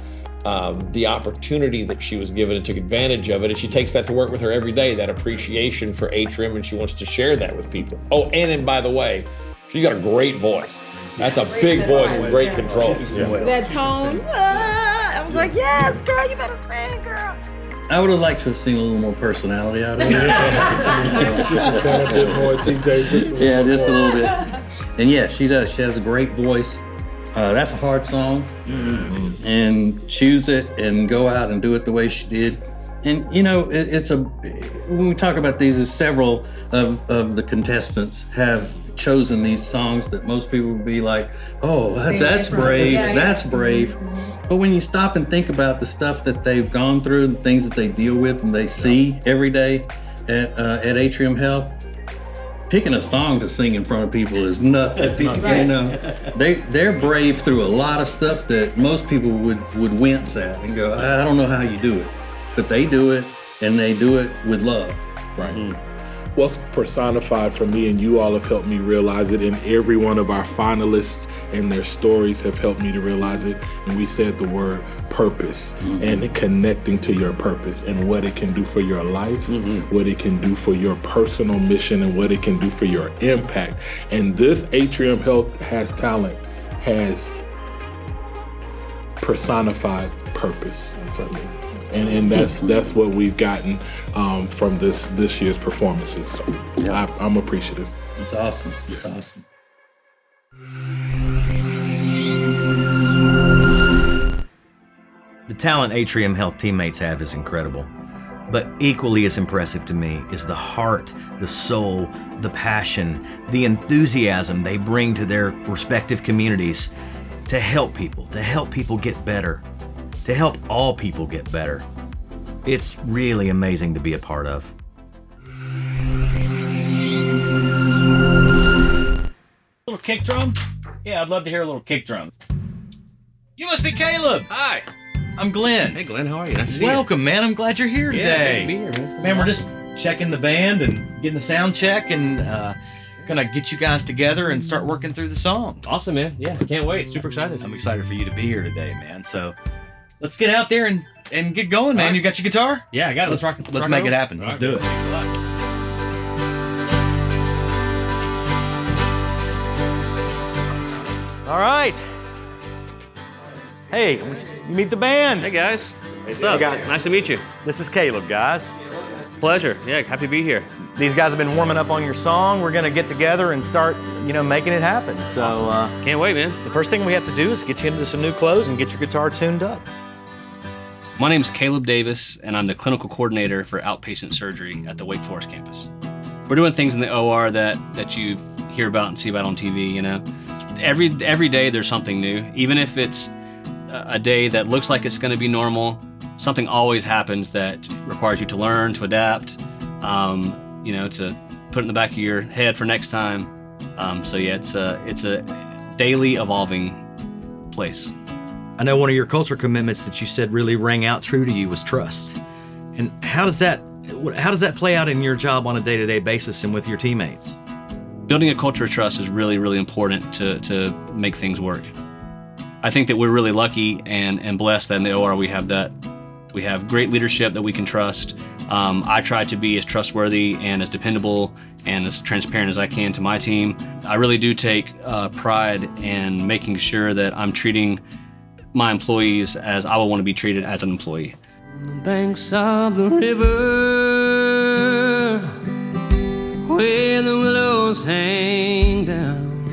the opportunity that she was given and took advantage of it. And she takes that to work with her every day, that appreciation for Atrium, and she wants to share that with people. Oh, and by the way, she's got a great voice. That's a big voice with great control. That tone. I was like, yes, girl, you better sing, girl. I would have liked to have seen a little more personality out of it. Just a bit more, TJ. Yeah, just a little bit. And yeah, she does. She has a great voice. That's a hard song. And choose it and go out and do it the way she did. And you know, when we talk about these, several of the contestants have chosen these songs that most people would be like, oh, that's brave, that's brave. But when you stop and think about the stuff that they've gone through, the things that they deal with and they see every day at Atrium Health, picking a song to sing in front of people is nothing. You know, they're brave through a lot of stuff that most people would wince at and go, I don't know how you do it. But they do it, and they do it with love. Right. What's personified for me, and you all have helped me realize it, and every one of our finalists and their stories have helped me to realize it, and we said the word purpose, and connecting to your purpose and what it can do for your life, what it can do for your personal mission, and what it can do for your impact. And this Atrium Health Has Talent has personified purpose for me. And that's what we've gotten from this year's performances. So I'm appreciative. It's awesome. It's awesome. The talent Atrium Health teammates have is incredible. But equally as impressive to me is the heart, the soul, the passion, the enthusiasm they bring to their respective communities to help people get better, to help all people get better. It's really amazing to be a part of. Little kick drum? Yeah, I'd love to hear a little kick drum. You must be Caleb. Hi. I'm Glenn. Hey, Glenn, how are you? Nice to see you. Welcome, man. I'm glad you're here today. Yeah, good to be here, man. Man, we're just checking the band and getting the sound check and gonna get you guys together and start working through the song. Awesome, man. Yeah, can't wait. Super excited. I'm excited for you to be here today, man. So let's get out there and get going, man. Right. You got your guitar? Yeah, I got it. Let's make it happen. Let's do it. Thanks a lot. All right. Hey, you meet the band. Hey, guys. What's up? Nice to meet you. This is Caleb, guys. Pleasure. Yeah, happy to be here. These guys have been warming up on your song. We're gonna get together and start, making it happen. So, awesome. Can't wait, man. The first thing we have to do is get you into some new clothes and get your guitar tuned up. My name is Caleb Davis, and I'm the clinical coordinator for outpatient surgery at the Wake Forest campus. We're doing things in the OR that you hear about and see about on TV, you know. Every day there's something new. Even if it's a day that looks like it's gonna be normal, something always happens that requires you to learn, to adapt, you know, to put in the back of your head for next time. So yeah, it's a daily evolving place. I know one of your culture commitments that you said really rang out true to you was trust. And how does that play out in your job on a day-to-day basis and with your teammates? Building a culture of trust is really, really important to make things work. I think that we're really lucky and blessed that in the OR we have that. We have great leadership that we can trust. I try to be as trustworthy and as dependable and as transparent as I can to my team. I really do take pride in making sure that I'm treating my employees as I would want to be treated as an employee. On the banks of the river, where the willows hang down,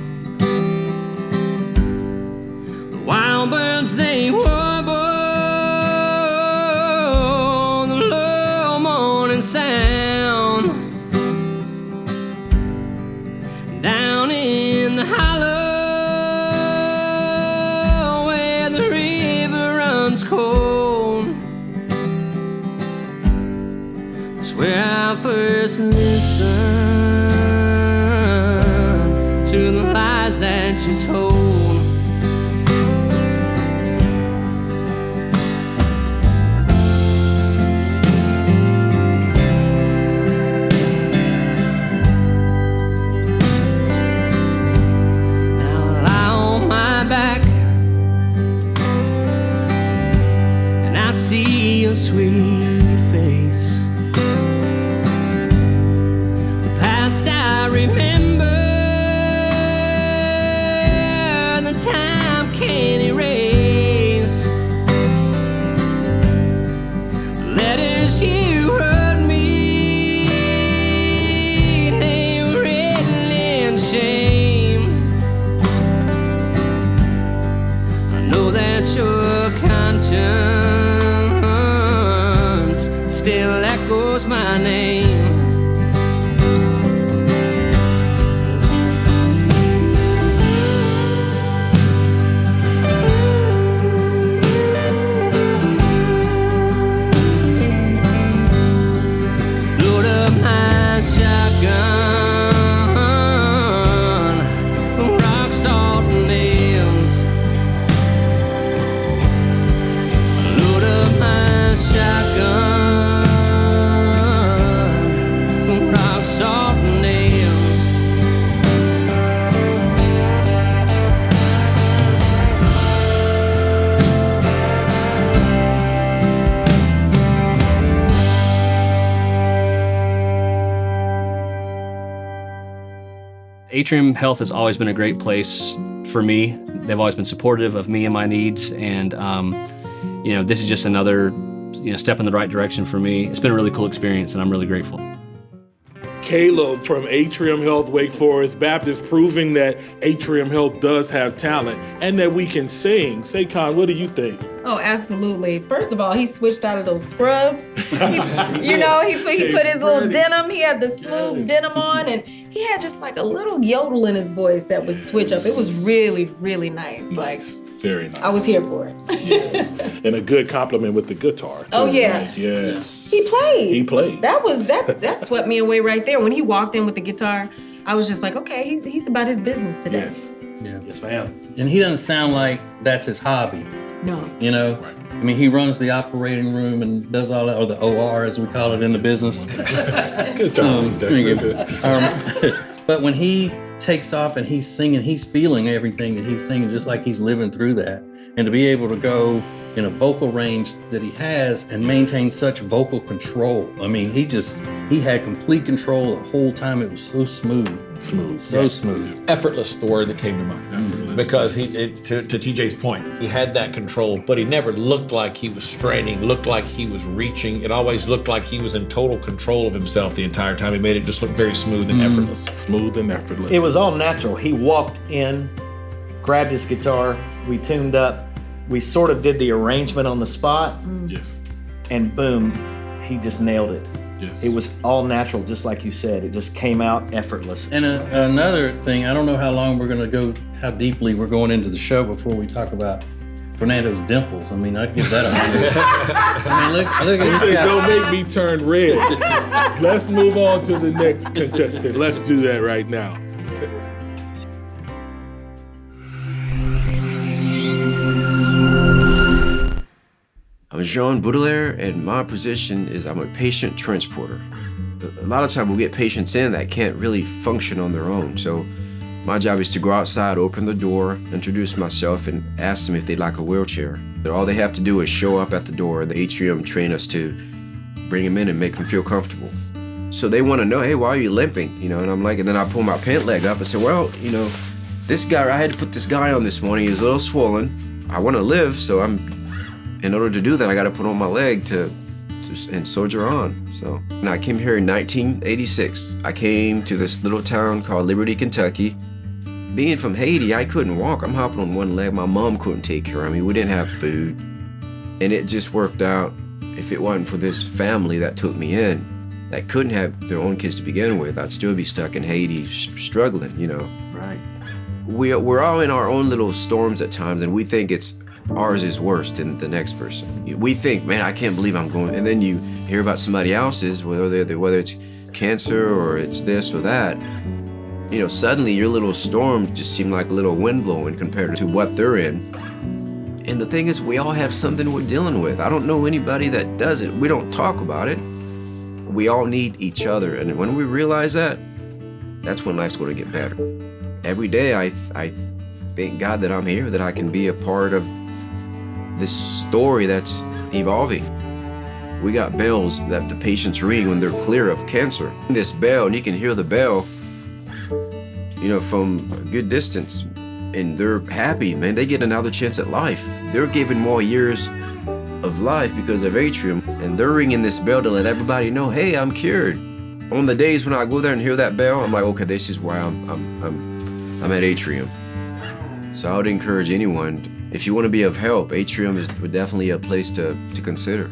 the wild birds they warble, the low morning sound, down in the hollow where the river runs cold, it's where I first listened to the lies that you told. Now I lie on my back and I see your sweet face. The past I remember, the time can't erase. The letters you wrote me, they were written in shame. I know that your conscience still echoes my name. Load up my shotgun, rock, salt, and nails. Load up my shotgun, rock, salt, and nails. Atrium Health has always been a great place for me. They've always been supportive of me and my needs, and you know, this is just another step in the right direction for me. It's been a really cool experience, and I'm really grateful. Kayla from Atrium Health Wake Forest Baptist, proving that Atrium Health does have talent and that we can sing. Saycon, what do you think? Oh, absolutely. First of all, he switched out of those scrubs. He put his little denim. He had the smooth denim on, and he had just like a little yodel in his voice that would switch up. It was really, really nice. Like, very nice. I was here for it. Yes. And a good compliment with the guitar, too. Oh, yeah. Right? Yes. He played. He played. That swept me away right there. When he walked in with the guitar, I was just like, okay, he's about his business today. Yes. Yeah. Yes, ma'am. And he doesn't sound like that's his hobby. No. You know? Right. I mean, he runs the operating room and does all that, or the OR as we call it in the business. Good job. But when he takes off and he's singing, he's feeling everything that he's singing, just like he's living through that. And to be able to go in a vocal range that he has and maintain such vocal control. I mean, he had complete control the whole time. It was so smooth. So smooth. Effortless, the word that came to mind. Effortless. Because to TJ's point, he had that control, but he never looked like he was straining, looked like he was reaching. It always looked like he was in total control of himself the entire time. He made it just look very smooth and effortless. Smooth and effortless. It was all natural. He walked in, grabbed his guitar, we tuned up, we sort of did the arrangement on the spot. Yes. And boom, he just nailed it. Yes. It was all natural, just like you said. It just came out effortless. And another thing, I don't know how long we're going to go, how deeply we're going into the show before we talk about Fernando's dimples. I mean, I'd give that a I mean, look at this guy. Don't make me turn red. Let's move on to the next contestant. Let's do that right now. I'm Jean-Boudelaire, and my position is I'm a patient transporter. A lot of times we get patients in that can't really function on their own, so my job is to go outside, open the door, introduce myself, and ask them if they'd like a wheelchair. All they have to do is show up at the door. The atrium train us to bring them in and make them feel comfortable. So they want to know, hey, why are you limping? You know, and I'm like, and then I pull my pant leg up and say, well, you know, this guy, I had to put this guy on this morning. He was a little swollen. I want to live, so in order to do that, I got to put on my leg and soldier on. So, and I came here in 1986. I came to this little town called Liberty, Kentucky. Being from Haiti, I couldn't walk. I'm hopping on one leg. My mom couldn't take care of me. We didn't have food. And it just worked out. If it wasn't for this family that took me in, that couldn't have their own kids to begin with, I'd still be stuck in Haiti struggling, you know. Right. We're all in our own little storms at times, and we think ours is worse than the next person. We think, man, I can't believe I'm going, and then you hear about somebody else's, whether it's cancer or it's this or that. You know, suddenly your little storm just seemed like a little wind blowing compared to what they're in. And the thing is, we all have something we're dealing with. I don't know anybody that does it. We don't talk about it. We all need each other, and when we realize that, that's when life's going to get better. Every day, I thank God that I'm here, that I can be a part of this story that's evolving. We got bells that the patients ring when they're clear of cancer. This bell, and you can hear the bell, you know, from a good distance, and they're happy, man. They get another chance at life. They're given more years of life because of Atrium, and they're ringing this bell to let everybody know, hey, I'm cured. On the days when I go there and hear that bell, I'm like, okay, this is why I'm at Atrium. So I would encourage anyone, if you want to be of help, Atrium is definitely a place to consider.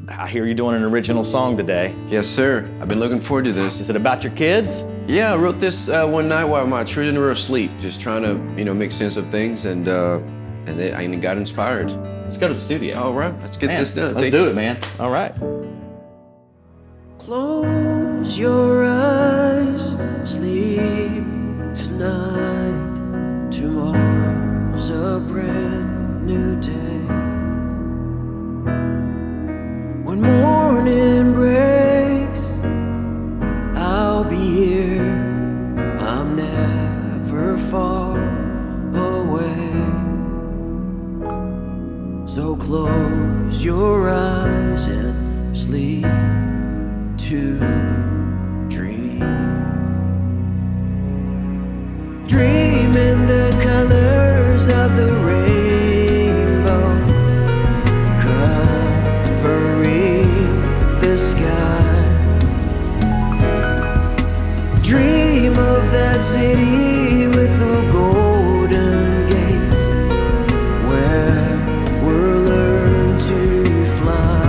I hear you're doing an original song today. Yes, sir. I've been looking forward to this. Is it about your kids? Yeah, I wrote this one night while my children were asleep, just trying to, you know, make sense of things, and I got inspired. Let's go to the studio. All right, let's get this done. Let's do it, man. All right. Close your eyes, sleep tonight. Tomorrow's a brand new day. When morning breaks, I'll be here. I'm never far away. So close your eyes and sleep to dream. Dream in the colors of the rainbow, covering the sky. Dream of that city with the golden gates, where we'll learn to fly.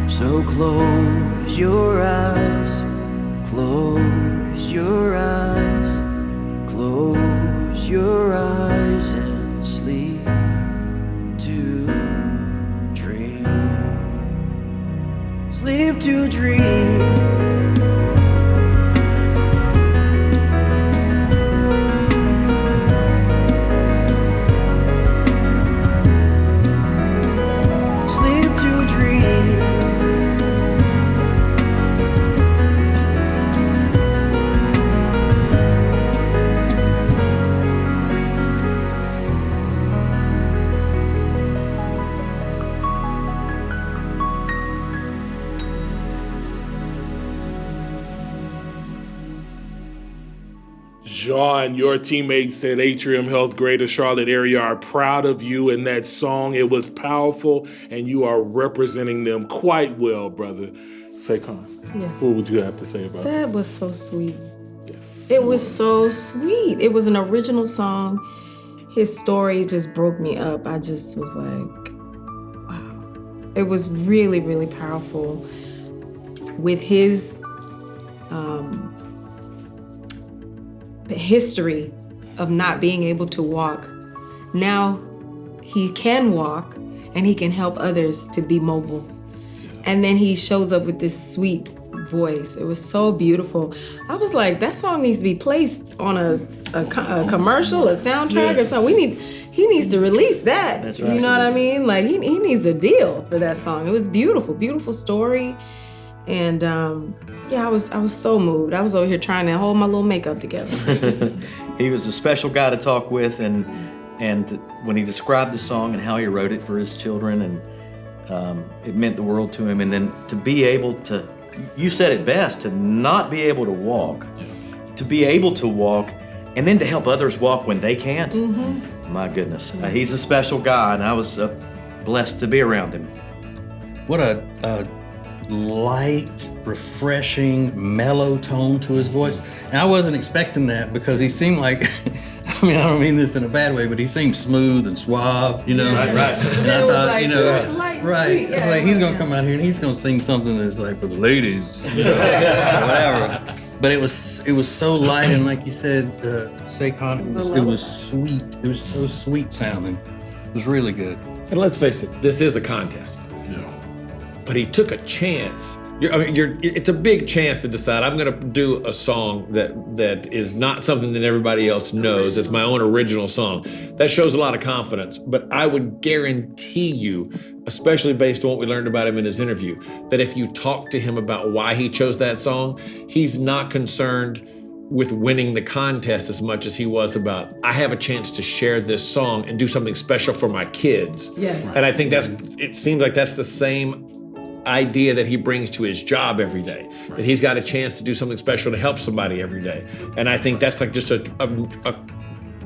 So close your eyes, close your eyes, close your eyes and sleep to dream. Sleep to dream. Jean, your teammates at Atrium Health Greater Charlotte area are proud of you in that song. It was powerful, and you are representing them quite well, brother. Saquon, Yeah. what would you have to say about that? That was so sweet. Yes. It was so sweet. It was an original song. his story just broke me up. I just was like, wow. It was really, really powerful. With his history of not being able to walk, now he can walk and he can help others to be mobile. And then he shows up with this sweet voice. It was so beautiful. I was like, that song needs to be placed on a commercial, a soundtrack or something. He needs to release that. That's right. You know what I mean? Like he needs a deal for that song. It was beautiful, beautiful story. And I was so moved. I was over here trying to hold my little makeup together. He was a special guy to talk with, and when he described the song and how he wrote it for his children, and it meant the world to him. And then to be able to, you said it best, to not be able to walk, to be able to walk, and then to help others walk when they can't. Mm-hmm. My goodness, he's a special guy, and I was blessed to be around him. What a light, refreshing, mellow tone to his voice. And I wasn't expecting that because he seemed like, I mean, I don't mean this in a bad way, but he seemed smooth and suave, you know? Right. And I thought, like, you know, light, right. Sweet. I was like, he's gonna come out here and he's gonna sing something that's like for the ladies, whatever. But it was so light, and like you said, Saquon, it was sweet. It was so sweet sounding. It was really good. And let's face it, this is a contest. But he took a chance. It's a big chance to decide, I'm gonna do a song that is not something that everybody else knows. It's my own original song. That shows a lot of confidence, but I would guarantee you, especially based on what we learned about him in his interview, that if you talk to him about why he chose that song, he's not concerned with winning the contest as much as he was about, I have a chance to share this song and do something special for my kids. Yes. And I think it seems like that's the same idea that he brings to his job every day, that he's got a chance to do something special to help somebody every day. And I think that's like just a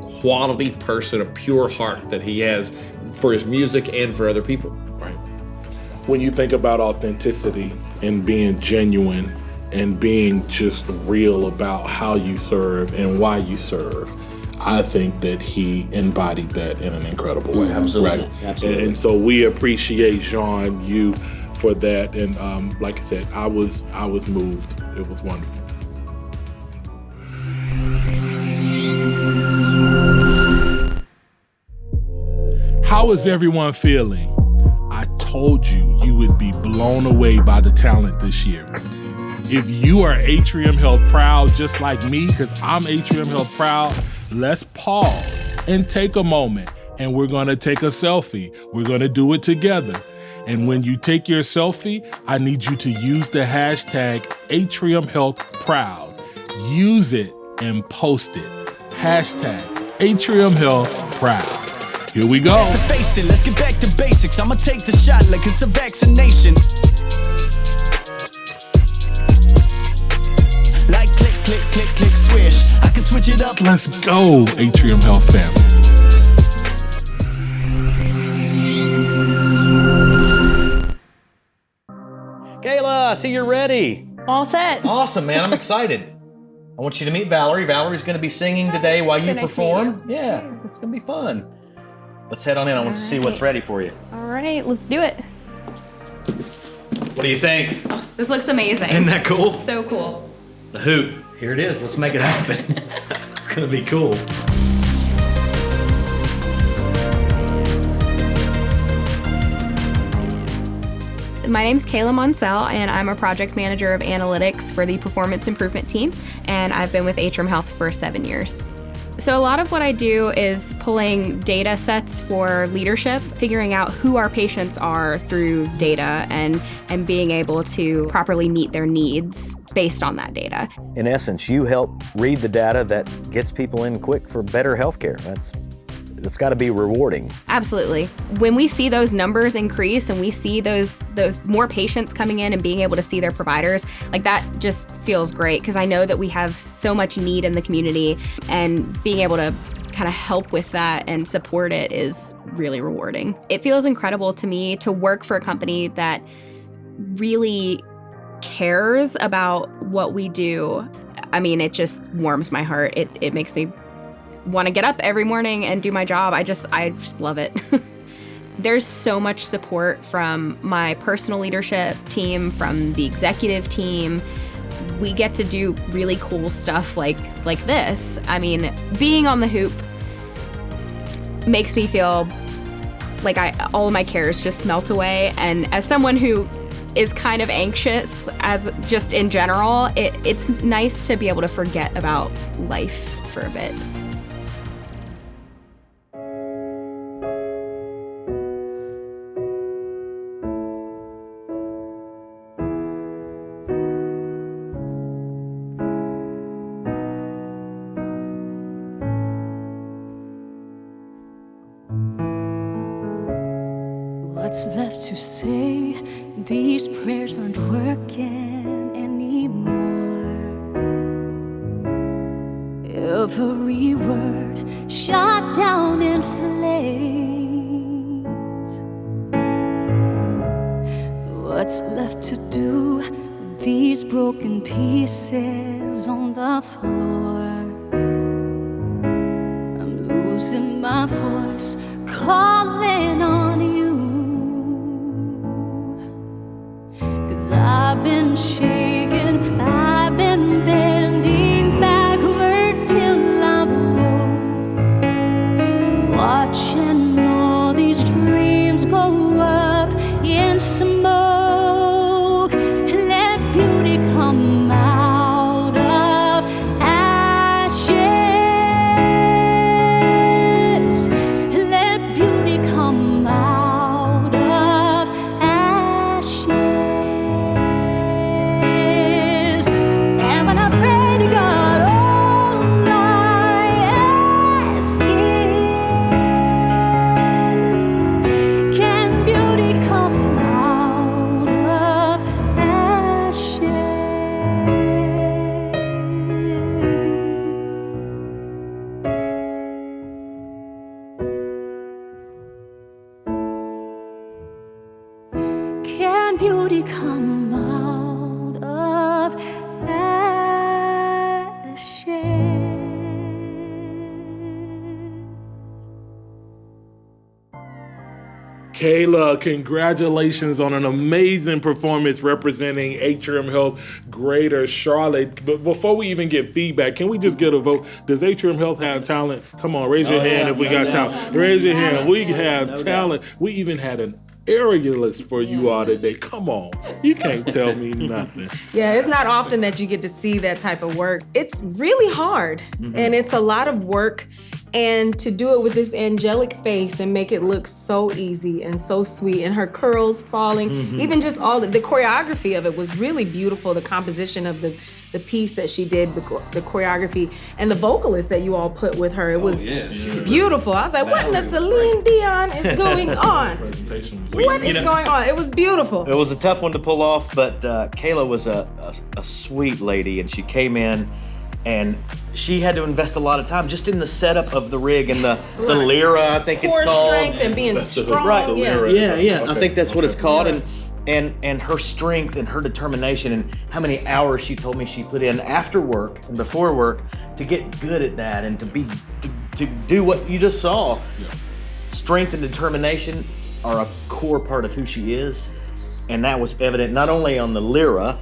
quality person, a pure heart that he has for his music and for other people. Right. When you think about authenticity and being genuine and being just real about how you serve and why you serve, I think that he embodied that in an incredible way. Absolutely. Right? Absolutely. And so we appreciate, Jean, you for that. And like I said, I was moved. It was wonderful. How is everyone feeling? I told you would be blown away by the talent this year. If you are Atrium Health proud, just like me, because I'm Atrium Health proud, let's pause and take a moment, and we're gonna take a selfie. We're gonna do it together. And when you take your selfie, I need you to use the hashtag Atrium Health Proud. Use it and post it. Hashtag Atrium Health Proud. Here we go. Back to face it, let's get back to basics. I'ma take the shot like it's a vaccination. Like click, click, click, click, swish. I can switch it up. Let's go, Atrium Health family. Kayla, I see you're ready. All set. Awesome, man. I'm excited. I want you to meet Valerie. Valerie's going to be singing today while you So nice to perform. meet you. Yeah, it's going to be fun. Let's head on in. I want to see what's ready for you. All right, let's do it. What do you think? This looks amazing. Isn't that cool? So cool. The hoot. Here it is. Let's make it happen. It's going to be cool. My name's Kayla Monsell, and I'm a project manager of analytics for the performance improvement team, and I've been with Atrium Health for 7 years. So a lot of what I do is pulling data sets for leadership, figuring out who our patients are through data and being able to properly meet their needs based on that data. In essence, you help read the data that gets people in quick for better healthcare. It's got to be rewarding. Absolutely. When we see those numbers increase and we see those more patients coming in and being able to see their providers, like that just feels great because I know that we have so much need in the community, and being able to kind of help with that and support it is really rewarding. It feels incredible to me to work for a company that really cares about what we do. I mean, it just warms my heart. It makes me want to get up every morning and do my job. I just love it. There's so much support from my personal leadership team, from the executive team. We get to do really cool stuff like this. I mean, being on the hoop makes me feel like all of my cares just melt away. And as someone who is kind of anxious as just in general, it's nice to be able to forget about life for a bit. What's left to say? These prayers aren't working anymore. Every word shot down in flames. What's left to do with these broken pieces on the floor? I'm losing my voice, calling on you. I've been shaking, I've been bending backwards till I'm woke, watching all these dreams go up in smoke. Let beauty come out of ashes. Let beauty come out of ashes. Can beauty come out of Kayla, congratulations on an amazing performance representing Atrium Health Greater Charlotte. But before we even get feedback, can we just get a vote? Does Atrium Health have talent? Come on, raise your hand if we got talent. Raise your hand. We have talent. We even had an aerialist for you all today. Come on. You can't tell me nothing. Yeah, it's not often that you get to see that type of work. It's really hard, and it's a lot of work. And to do it with this angelic face and make it look so easy and so sweet, and her curls falling, even just all the choreography of it was really beautiful. The composition of the piece that she did, the choreography, and the vocalist that you all put with her, it was beautiful. I was like, what in the Celine Dion is going on? What is going on? It was beautiful. It was a tough one to pull off, but Kayla was a sweet lady, and she came in and she had to invest a lot of time just in the setup of the rig and the lyra, I think it's called. Core strength and being strong. Right, yeah. Okay. I think that's what it's called. And her strength and her determination and how many hours she told me she put in after work and before work to get good at that and to do what you just saw. Yeah. Strength and determination are a core part of who she is, and that was evident not only on the lyra,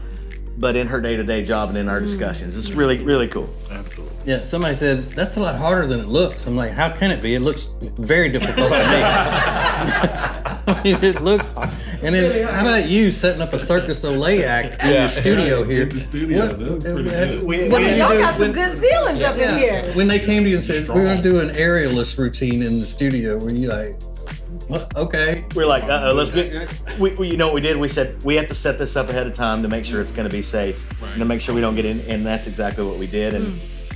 but in her day-to-day job and in our discussions. It's really, really cool. Absolutely. Yeah, somebody said, that's a lot harder than it looks. I'm like, how can it be? It looks very difficult to me. I mean, it looks hard. And then, how about you setting up a Circus Olay act in your studio here? In the studio, that was pretty good. Y'all got some good ceilings up in here. When they came to you and said, we're going to do an aerialist routine in the studio, were you like, well, okay. We're like, let's get. You know what we did? We said we have to set this up ahead of time to make sure it's going to be safe, and to make sure we don't get in. And that's exactly what we did.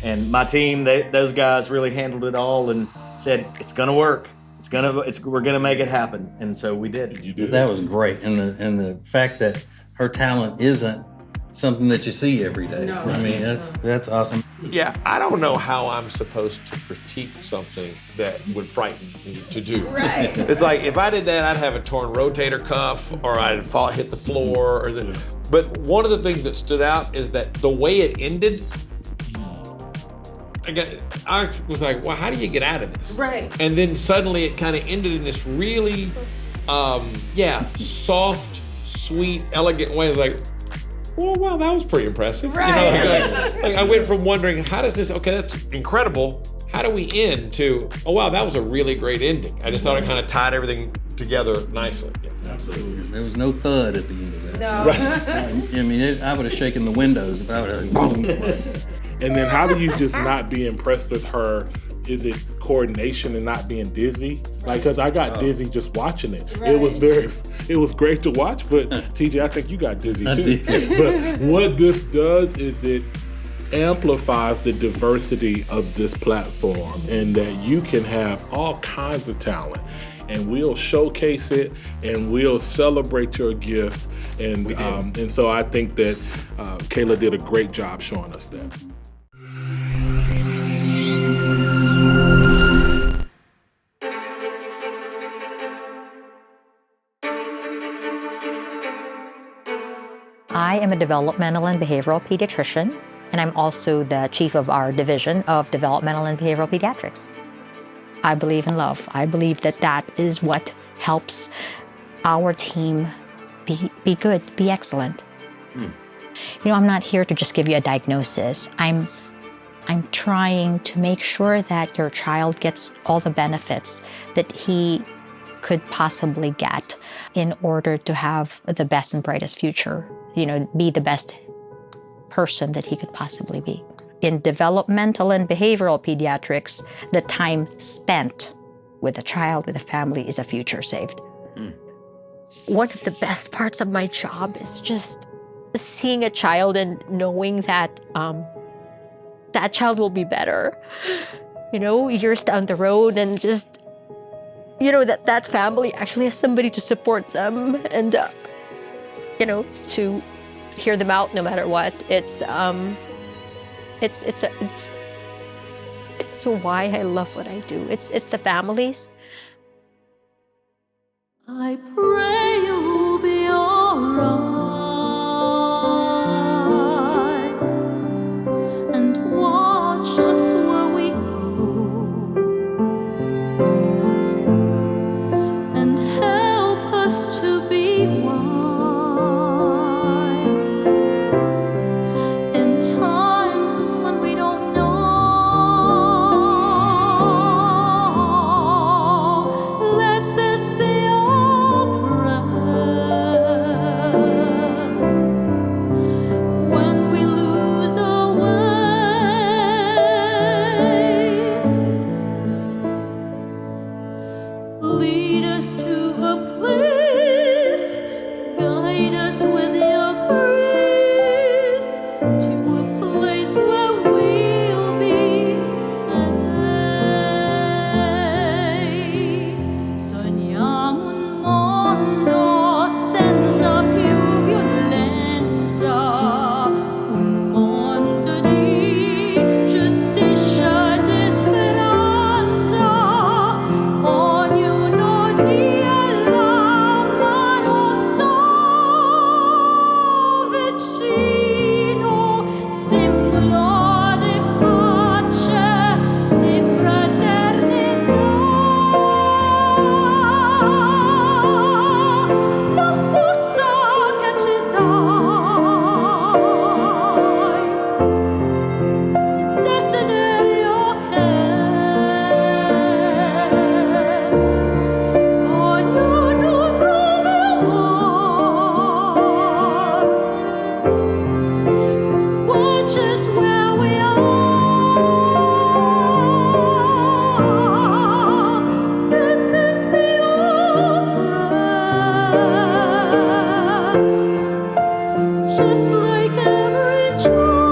And my team, those guys really handled it all and said it's going to work. We're going to make it happen. And so we did. You did. That was great, and the fact that her talent isn't something that you see every day. No. I mean, that's awesome. Yeah, I don't know how I'm supposed to critique something that would frighten me to do. Right. It's like if I did that, I'd have a torn rotator cuff, or I'd hit the floor, But one of the things that stood out is that the way it ended, I was like, well, how do you get out of this? Right. And then suddenly it kind of ended in this really, soft, sweet, elegant way. It's like, well, wow, that was pretty impressive. Right. Like I went from wondering, how does this, okay, that's incredible. How do we end to, oh, wow, that was a really great ending. I just thought it kind of tied everything together nicely. Absolutely. There was no thud at the end of that. No. Right. I mean, I would have shaken the windows if I would have boom. And then how do you just not be impressed with her? Is it coordination and not being dizzy? Like, cause I got dizzy just watching it. Right. It was great to watch, but TJ, I think you got dizzy too. I did. But what this does is it amplifies the diversity of this platform, and that you can have all kinds of talent, and we'll showcase it and we'll celebrate your gift. And so I think that Kayla did a great job showing us that. I am a developmental and behavioral pediatrician, and I'm also the chief of our division of developmental and behavioral pediatrics. I believe in love. I believe that that is what helps our team be good, be excellent. You know, I'm not here to just give you a diagnosis. I'm trying to make sure that your child gets all the benefits that he could possibly get in order to have the best and brightest future, you know, be the best person that he could possibly be. In developmental and behavioral pediatrics, the time spent with a child, with a family, is a future saved. One of the best parts of my job is just seeing a child and knowing that that child will be better. You know, years down the road, and just, you know, that family actually has somebody to support them, and you know, to hear them out no matter what. It's why I love what I do. It's the families. I pray you'll be alright, and watch us where we go, and help us to be wise in times when we don't know. Let this be our prayer when we lose our way. Lead us to a place, guide us with your grace, to a place where we'll be safe. Sogniamo un mondo senza più violenza, un mondo di giustizia ed speranza. Ognuno dia la mano vicino, simbolo di pace, di fraternità. La forza che ci dai, desiderio che ognuno trovi amor. Watch us where we are. Let this be our prayer, just like every child.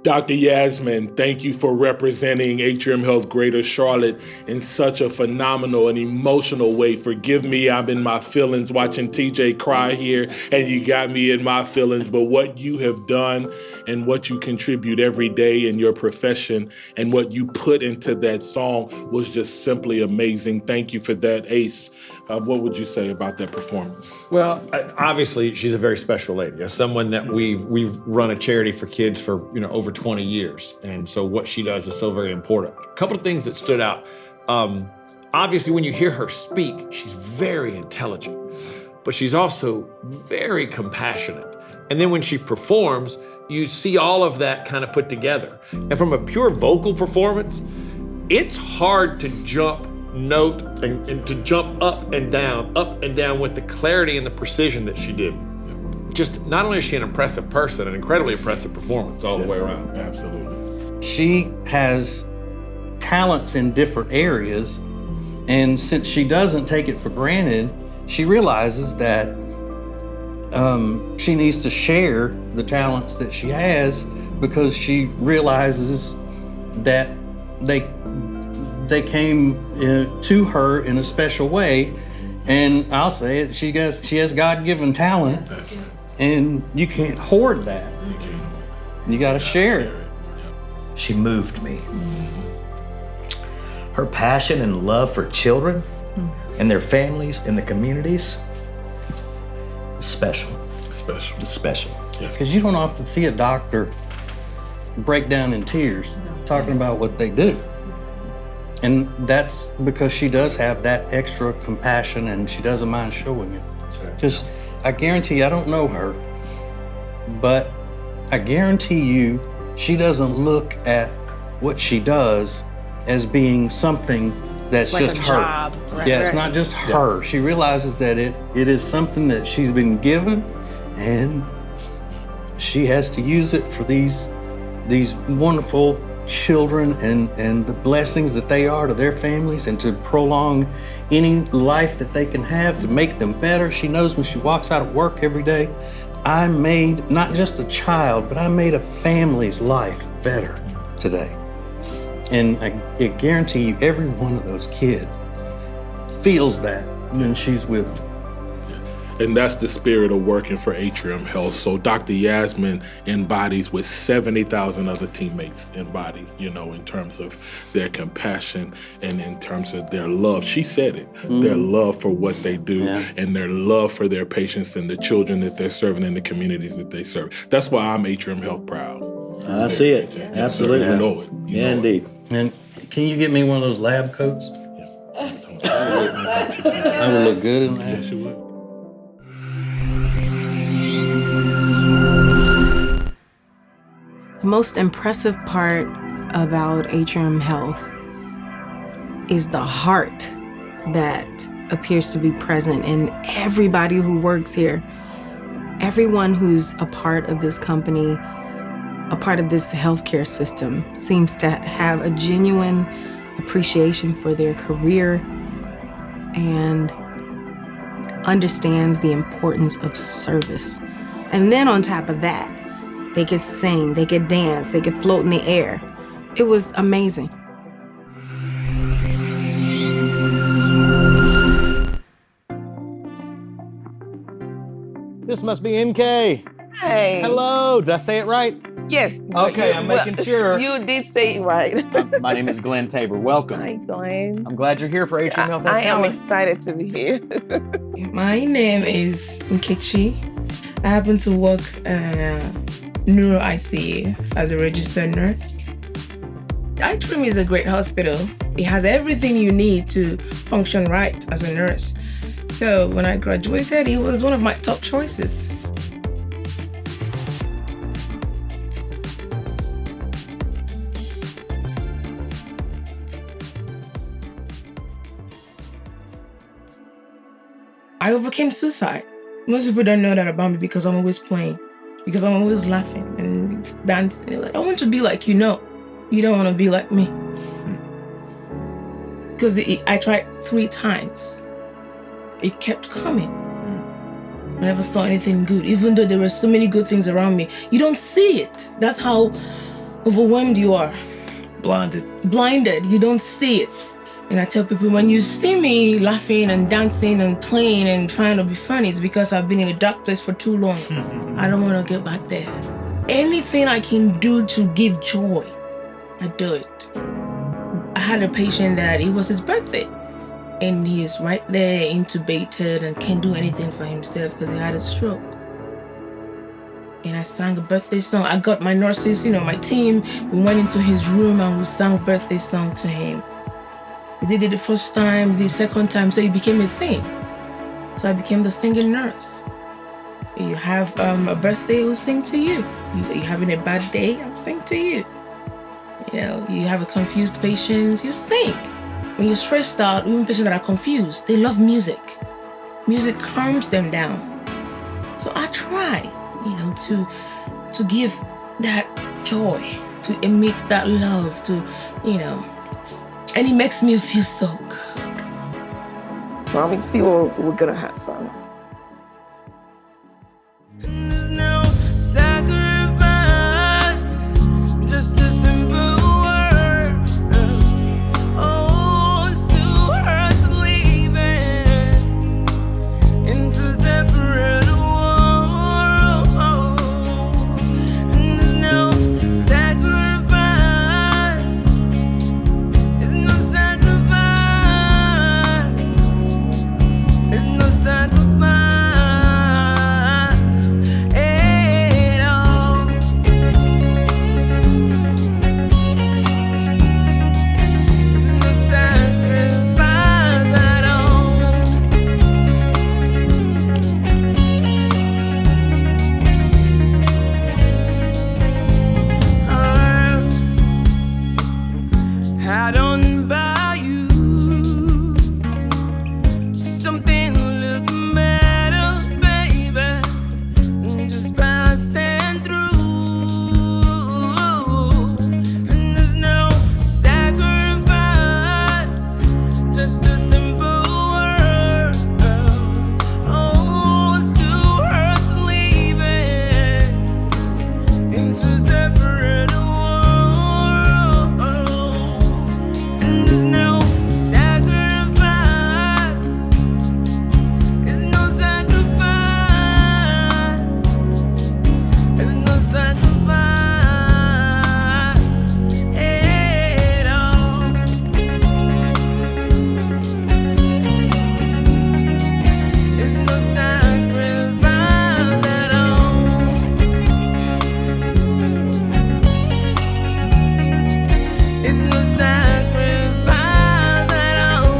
Dr. Yasmin, thank you for representing Atrium Health Greater Charlotte in such a phenomenal and emotional way. Forgive me, I'm in my feelings watching TJ cry here, and you got me in my feelings. But what you have done and what you contribute every day in your profession and what you put into that song was just simply amazing. Thank you for that, Ace. What would you say about that performance? Well, obviously, she's a very special lady. As someone that we've run a charity for kids for over 20 years, and so what she does is so very important. A couple of things that stood out. Obviously, when you hear her speak, she's very intelligent, but she's also very compassionate. And then when she performs, you see all of that kind of put together. And from a pure vocal performance, it's hard to jump note and to jump up and down with the clarity and the precision that she did. Just not only is she an impressive person, an incredibly impressive performance all the way around. Absolutely. She has talents in different areas, and since she doesn't take it for granted, she realizes that she needs to share the talents that she has, because she realizes that they came to her in a special way. And I'll say it, she has God-given talent, and you can't hoard that. You got to share it. She moved me. Her passion and love for children and their families and the communities is special. It's special. Because you don't often see a doctor break down in tears talking about what they do. And that's because she does have that extra compassion, and she doesn't mind showing it. Because I guarantee, I don't know her, but I guarantee you she doesn't look at what she does as being something that's Like just a her. job, right? Yeah, it's Right. not just her. She realizes that it is something that she's been given, and she has to use it for these wonderful children and the blessings that they are to their families, and to prolong any life that they can have to make them better. She knows when she walks out of work every day, I made not just a child, but I made a family's life better today. And I guarantee you, every one of those kids feels that when she's with them. And that's the spirit of working for Atrium Health. So Dr. Yasmin embodies what 70,000 other teammates embody, in terms of their compassion and in terms of their love. She said it, their love for what they do and their love for their patients and the children that they're serving in the communities that they serve. That's why I'm Atrium Health proud. I see it. Absolutely. You know it. You know indeed. And can you get me one of those lab coats? I would look good in that. Yes, you would. The most impressive part about Atrium Health is the heart that appears to be present in everybody who works here. Everyone who's a part of this company, a part of this healthcare system, seems to have a genuine appreciation for their career and understands the importance of service. And then on top of that, they could sing, they could dance, they could float in the air. It was amazing. This must be MK. Hey. Hello, did I say it right? Yes. Okay, I'm making sure. You did say it right. My name is Glenn Tabor. Welcome. Hi, Glenn. I'm glad you're here for Atrium Health Has I am Talent. excited to be here. My name is Nkechi. I happen to work at Neuro ICU as a registered nurse. Atrium is a great hospital. It has everything you need to function right as a nurse. So when I graduated, it was one of my top choices. I overcame suicide. Most people don't know that about me because I'm always playing, because I'm always laughing and dancing. Like, I want to be like you don't want to be like me. Because I tried 3 times. It kept coming. I never saw anything good, even though there were so many good things around me. You don't see it. That's how overwhelmed you are. Blinded. You don't see it. And I tell people, when you see me laughing and dancing and playing and trying to be funny, it's because I've been in a dark place for too long. I don't want to get back there. Anything I can do to give joy, I do it. I had a patient that it was his birthday. and he is right there intubated and can't do anything for himself because he had a stroke. And I sang a birthday song. I got my nurses, my team. We went into his room and we sang a birthday song to him. We did it the first time, the second time, so it became a thing. So I became the singing nurse. You have a birthday, we'll sing to you. You're having a bad day, I'll sing to you. You have a confused patient, you sing. When you're stressed out, even patients that are confused, they love music. Music calms them down. So I try, to give that joy, to emit that love, and it makes me feel so good. Promise you we're gonna have fun. There's no sacrifice, just a simple word. Oh, it's too hard to leave it into separate worlds. And there's no sacrifice, there's no sacrifice, there's no sacrifice. Had on by you something look better, baby, just passing through. And there's no sacrifice, just a simple word. Oh, it's too hard to leave it into separate worlds. And there's no sacrifice, there's no sacrifice, there's no sacrifice at all. There's no sacrifice at all. There's no sacrifice at all.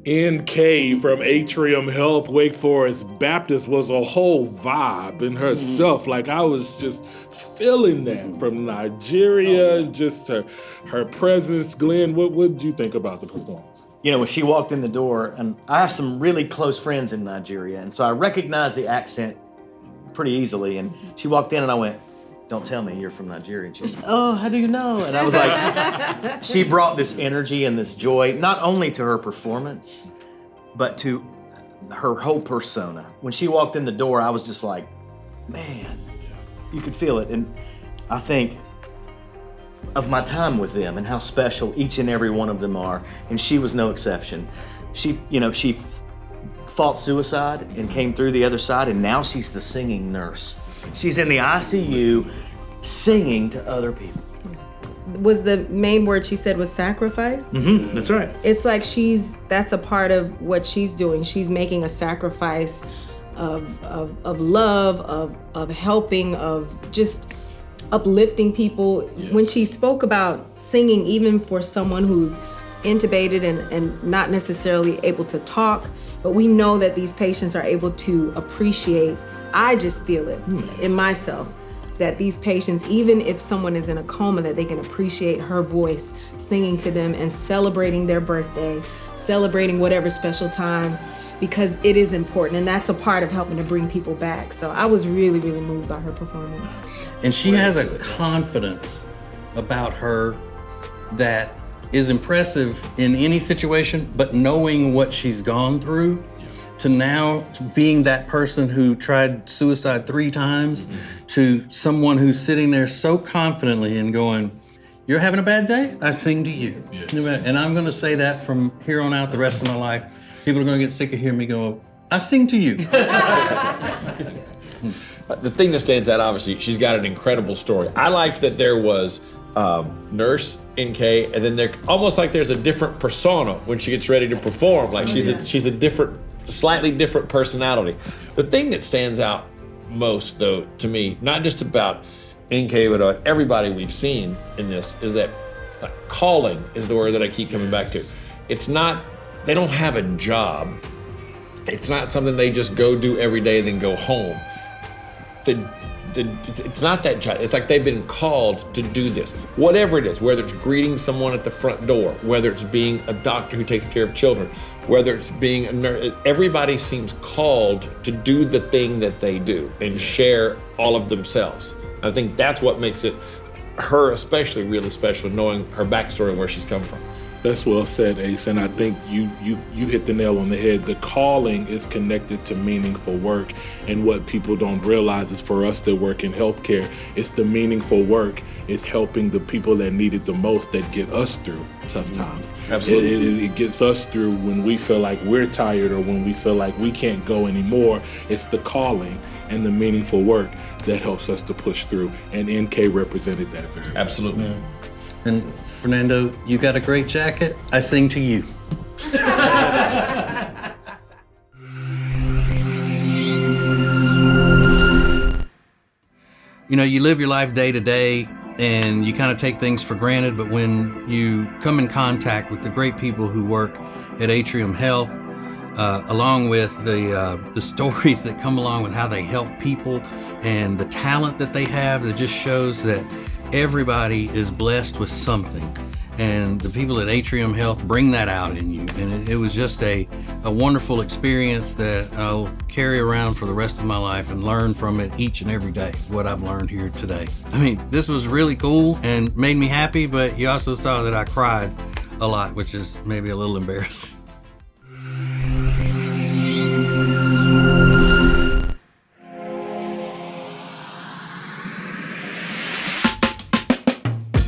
NK from Atrium Health Wake Forest Baptist was a whole vibe in herself. Like I was just feeling that from Nigeria, just her presence. Glenn, what did you think about the performance? When she walked in the door, and I have some really close friends in Nigeria, and so I recognized the accent pretty easily. And she walked in and I went, "Don't tell me you're from Nigeria." And she was, "Oh, how do you know?" And I was like, she brought this energy and this joy, not only to her performance, but to her whole persona. When she walked in the door, I was just like, man, you could feel it. And I think of my time with them and how special each and every one of them are. And she was no exception. She fought suicide and came through the other side, and now she's the singing nurse. She's in the ICU singing to other people. Was the main word she said was sacrifice? Mm-hmm, that's right. It's like that's a part of what she's doing. She's making a sacrifice of love, of helping, of just uplifting people. Yes. When she spoke about singing, even for someone who's intubated and not necessarily able to talk, but we know that these patients are able to appreciate. I just feel it in myself that these patients, even if someone is in a coma, that they can appreciate her voice singing to them and celebrating their birthday, celebrating whatever special time, because it is important, and that's a part of helping to bring people back. So I was really, really moved by her performance. And she has a confidence about her that is impressive in any situation, but knowing what she's gone through, to now to being that person who tried suicide 3 times, to someone who's sitting there so confidently and going, "You're having a bad day? I sing to you." Yes. And I'm gonna say that from here on out the rest of my life. People are gonna get sick of hearing me go, "I sing to you." The thing that stands out, obviously, she's got an incredible story. I liked that there was nurse NK, and then there almost like there's a different persona when she gets ready to perform. Like she's a different, slightly different personality. The thing that stands out most, though, to me, not just about NK, but about everybody we've seen in this, is that calling is the word that I keep coming back to. It's not, they don't have a job. It's not something they just go do every day and then go home. It's not that job. It's like they've been called to do this. Whatever it is, whether it's greeting someone at the front door, whether it's being a doctor who takes care of children, whether it's being a nurse, everybody seems called to do the thing that they do and share all of themselves. I think that's what makes it, her especially, really special, knowing her backstory and where she's come from. That's well said, Ace, and I think you hit the nail on the head. The calling is connected to meaningful work, and what people don't realize is for us that work in healthcare, it's the meaningful work is helping the people that need it the most that get us through tough times. Absolutely. It gets us through when we feel like we're tired or when we feel like we can't go anymore. It's the calling and the meaningful work that helps us to push through, and NK represented that very well. Absolutely. Yeah. And Fernando, you got a great jacket. I sing to you. You know, you live your life day to day and you kind of take things for granted, but when you come in contact with the great people who work at Atrium Health, along with the stories that come along with how they help people and the talent that they have, that just shows that everybody is blessed with something, and the people at Atrium Health bring that out in you. And it was just a wonderful experience that I'll carry around for the rest of my life and learn from it each and every day, what I've learned here today. I mean, this was really cool and made me happy, but you also saw that I cried a lot, which is maybe a little embarrassing.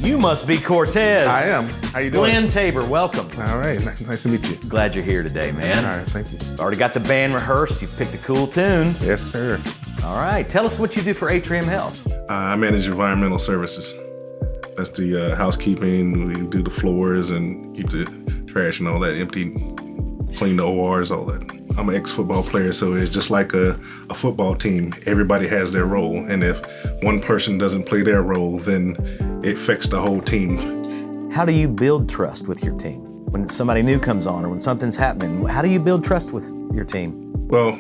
You must be Cortez. I am. How you doing? Glenn Tabor, welcome. All right, nice to meet you. Glad you're here today, man. All right, thank you. Already got the band rehearsed. You've picked a cool tune. Yes, sir. All right, tell us what you do for Atrium Health. I manage environmental services. That's the housekeeping. We do the floors and keep the trash and all that empty, clean the ORs, all that. I'm an ex-football player, so it's just like a football team. Everybody has their role, and if one person doesn't play their role, then it affects the whole team. How do you build trust with your team? When somebody new comes on or when something's happening, how do you build trust with your team? Well,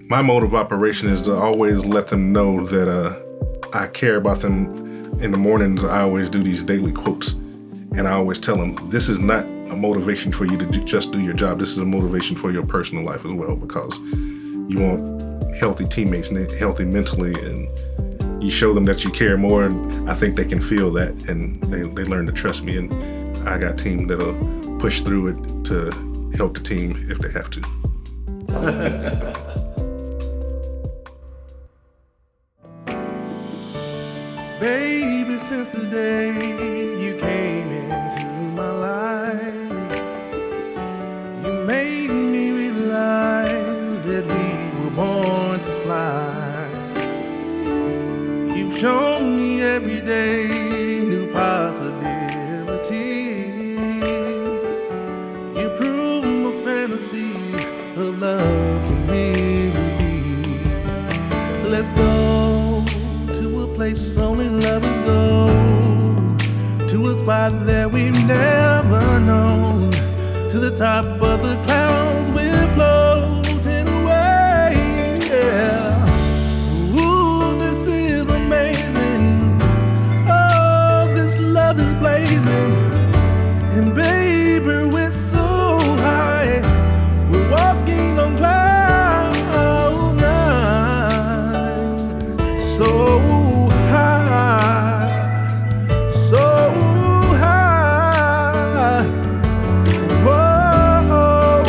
my mode of operation is to always let them know that I care about them. In the mornings, I always do these daily quotes, and I always tell them, this is not a motivation for you to just do your job. This is a motivation for your personal life as well, because you want healthy teammates, healthy mentally, and you show them that you care more, and I think they can feel that, and they learn to trust me, and I got a team that'll push through it to help the team if they have to. Baby, since the day you came into my life, you made me realize that we were born to fly. You've shown me every day new possibilities. You prove my fantasy of love can really be. Let's go to a place only lovers go, to a spot that we've never known, to the top of the clouds we're floating away, yeah. Ooh, this is amazing. Oh, this love is blazing, and baby, we're so high, we're walking on cloud nine, so so high. Whoa,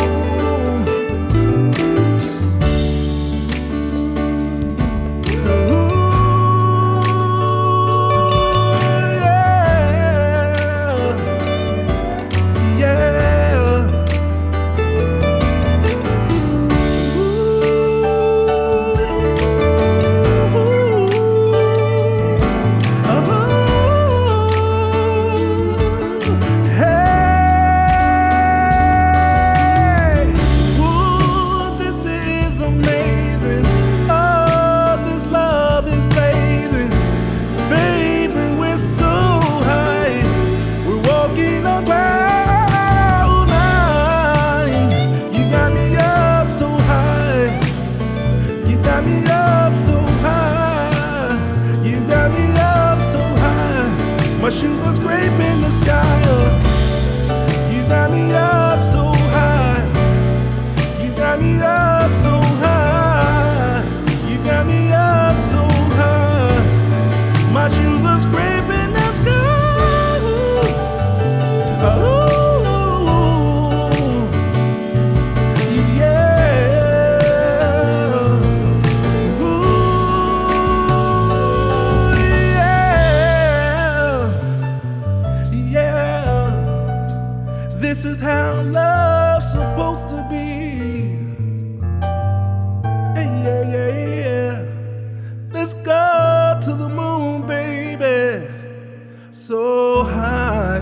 My shoes are scraping the sky up. You got me up so high. You got me up so high. You got me up so high. My shoes are scraping the sky. Oh. This is how love's supposed to be. Yeah. Let's go to the moon, baby. So high.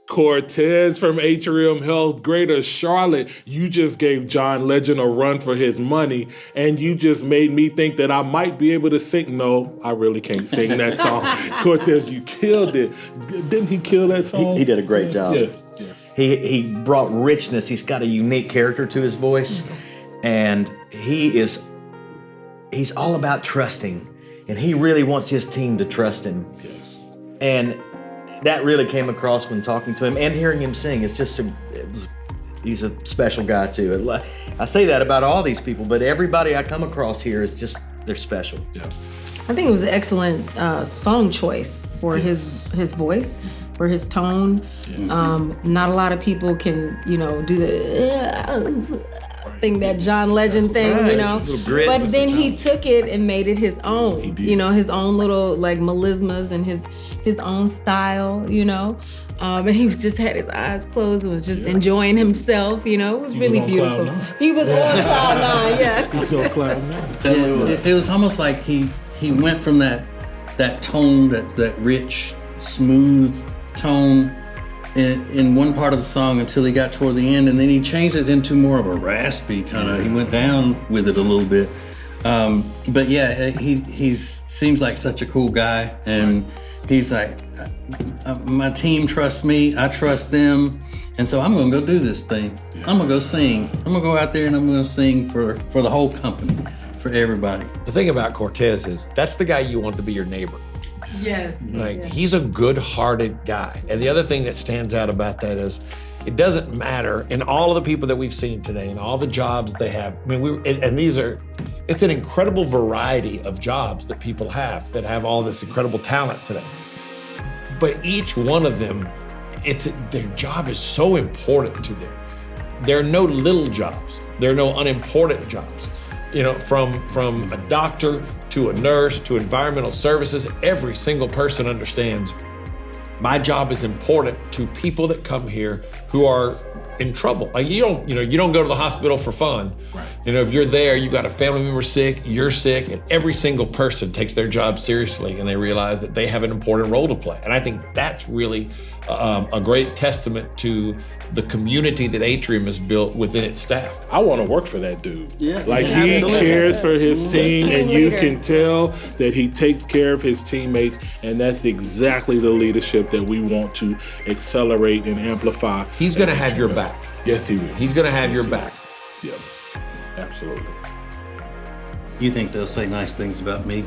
Cortez from Atrium Health, Greater Charlotte. You just gave John Legend a run for his money, and you just made me think that I might be able to sing. No, I really can't sing that song. Cortez, you killed it. Didn't he kill that song? He did a great job. Yes. He brought richness. He's got a unique character to his voice, and he's all about trusting, and he really wants his team to trust him. Yes. And that really came across when talking to him and hearing him sing. He's a special guy too. I say that about all these people, but everybody I come across here is just, they're special. Yeah. I think it was an excellent song choice for his voice, for his tone. Not a lot of people can, do the thing, that John Legend thing, But then he took it and made it his own. His own little like melismas and his own style. And he just had his eyes closed and was just enjoying himself. It was really beautiful. He was on cloud nine. Yeah. He was on cloud nine. It was almost like he went from that tone, that rich, smooth tone in one part of the song until he got toward the end, and then he changed it into more of a raspy kind of. He went down with it a little bit, but yeah, he seems like such a cool guy, and he's like, my team trusts me, I trust them, and so I'm gonna go do this thing. I'm gonna go sing. I'm gonna go out there and I'm gonna sing for the whole company, for everybody. The thing about Cortez is that's the guy you want to be your neighbor. Yes. He's a good-hearted guy. And the other thing that stands out about that is it doesn't matter, in all of the people that we've seen today and all the jobs they have, it's an incredible variety of jobs that people have that have all this incredible talent today. But each one of them, their job is so important to them. There are no little jobs. There are no unimportant jobs. From a doctor to a nurse to environmental services, every single person understands my job is important to people that come here who are in trouble. Like you don't go to the hospital for fun. Right. If you're there, you've got a family member sick, you're sick, and every single person takes their job seriously and they realize that they have an important role to play. And I think that's really a great testament to the community that Atrium has built within its staff. I want to work for that dude. Yeah. Like he cares for his team, and you can tell that he takes care of his teammates, and that's exactly the leadership that we want to accelerate and amplify. He's going to have your back. Yes, he will. He's going to have your back. Yep, absolutely. You think they'll say nice things about me?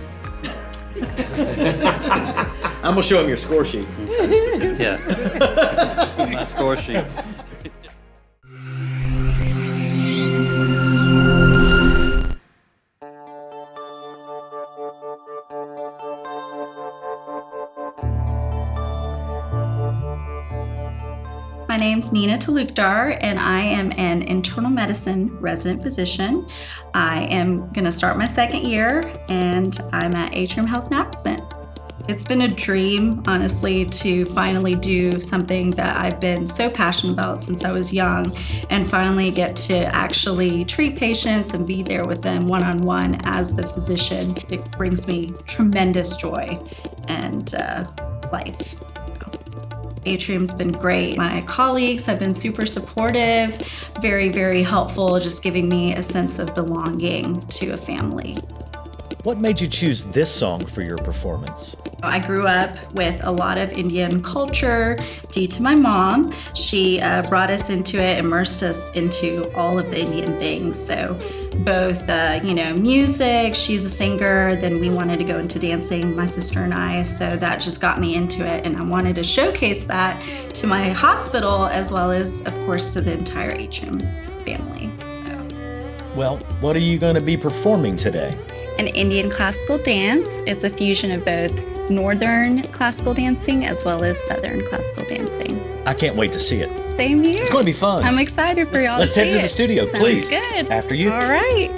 I'm gonna show him your score sheet. Yeah. My score sheet. My name's Nina Talukdar, and I am an internal medicine resident physician. I am going to start my second year, and I'm at Atrium Health Navicent. It's been a dream, honestly, to finally do something that I've been so passionate about since I was young, and finally get to actually treat patients and be there with them one-on-one as the physician. It brings me tremendous joy and life. Atrium's been great. My colleagues have been super supportive, very, very helpful, just giving me a sense of belonging to a family. What made you choose this song for your performance? I grew up with a lot of Indian culture due to my mom. She brought us into it, immersed us into all of the Indian things. So both, music, she's a singer, then we wanted to go into dancing, my sister and I. So that just got me into it. And I wanted to showcase that to my hospital as well as, of course, to the entire Atrium family. So. Well, what are you going to be performing today? An Indian classical dance. It's a fusion of both Northern classical dancing as well as Southern classical dancing. I can't wait to see it. Same here. It's going to be fun. I'm excited for y'all Let's to see head to it. the studio, Sounds please. Good. After you. All right.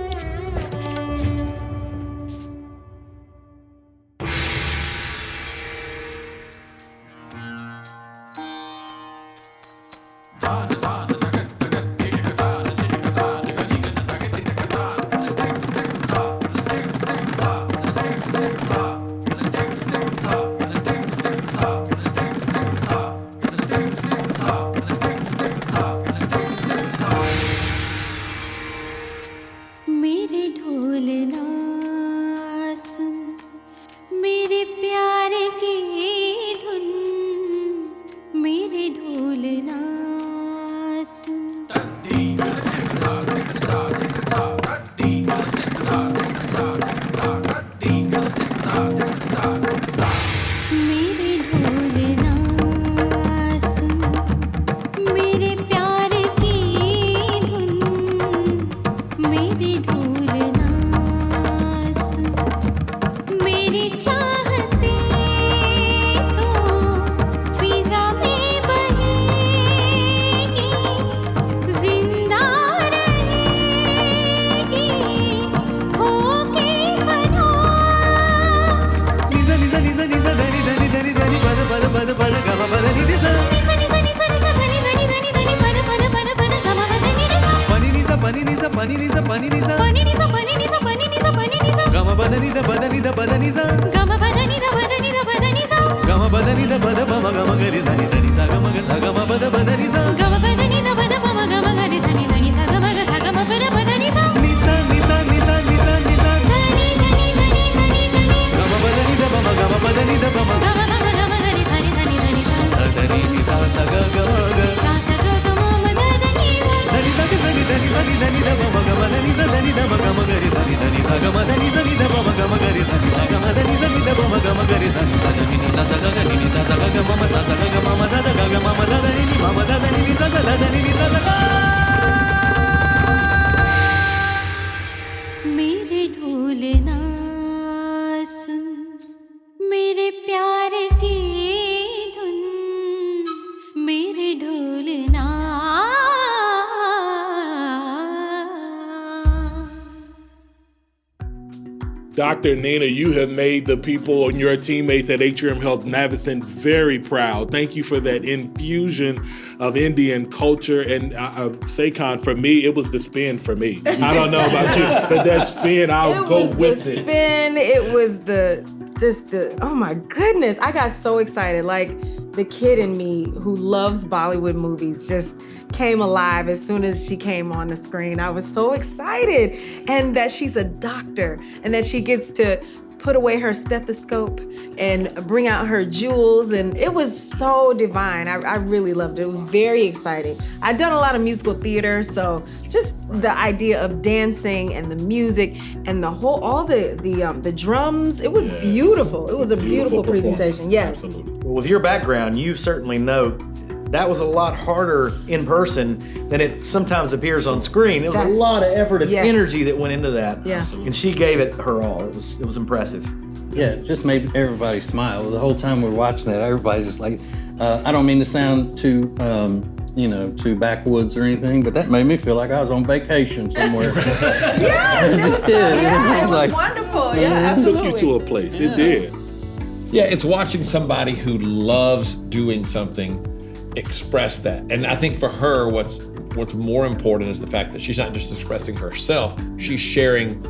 मेरे ढोलना सुन मेरे प्यार की धुन मेरे ढोलना सुन मेरे ढोलना सुन मेरे प्यार की धुन मेरी ढोलना सुन मेरी चाहते तो फिजा में बहेगी जिंदा रहेगी होके फना निजा निजा निजा निजा धनी धनी धनी धनी पद पद पद पद गम पद नि निजा निसा निसा निसा निसा धनी धनी धनी धनी पद पद पद पद गम पद नि निसा pani niza pani niza pani niza pani niza pani niसा pani niसा pani niसा pani niसा gam pad ni da pad ni da pad niza गम पद नि द पद नि द पद निसा gam pad ni da pad pa ma gam ga ri sa ni da ni sa gam ga sa gam pad pad niza गम पद नि the पद प म गम ग रि सा नि ध नि सा गम ग सा गम पद पद निसा niza niza niza niza niza धनी धनी धनी धनी धनी gam pad ni da pa ma gam pad ni da pa ma गम ग गम ग रि सा नि ध नि ध नि सा sa da ni ni sa sa ga ga ma ga सा स ग ग म म द ध नि ध da ni sa ga sa ni da ni sa ni da ni da pa ma gam da ni sa da ni da ma gam ga ri sa ni da ni sa gam da ni sa ni da pa ma gam ga ri sa ni sa gam da ni sa ni da pa ma gam ga ri sa ni da ni ni sa sa ga ga ni ni sa sa ga ga ma ma sa sa ga ga ma ma da da ga ga ma ma da da ni ni ma ma da da ni ni sa sa da da ni ni sa sa ga मेरे ढोलना सुन मेरे प्यार की धुन मेरे ढोलना Dr. Nina, you have made the people and your teammates at Atrium Health Navicent very proud. Thank you for that infusion of Indian culture. And Sakan, for me, it was the spin for me. I don't know about you, but that spin, I'll go with it. It was the spin. It was oh my goodness. I got so excited. Like the kid in me who loves Bollywood movies just came alive as soon as she came on the screen. I was so excited. And that she's a doctor and that she gets to put away her stethoscope and bring out her jewels. And it was so divine. I really loved it. It was very exciting. I'd done a lot of musical theater, so just the idea of dancing and the music and all the drums, it was beautiful. It was a beautiful presentation. Yes. Well, with your background, you certainly know that was a lot harder in person than it sometimes appears on screen. It was a lot of effort and energy that went into that. Yeah. And she gave it her all. It was impressive. Yeah, it just made everybody smile. The whole time we were watching that, everybody's just like, I don't mean to sound too backwoods or anything, but that made me feel like I was on vacation somewhere. It was wonderful. Yeah, absolutely. It took you to a place. It did. Yeah, it's watching somebody who loves doing something express that. And I think for her, what's more important is the fact that she's not just expressing herself, she's sharing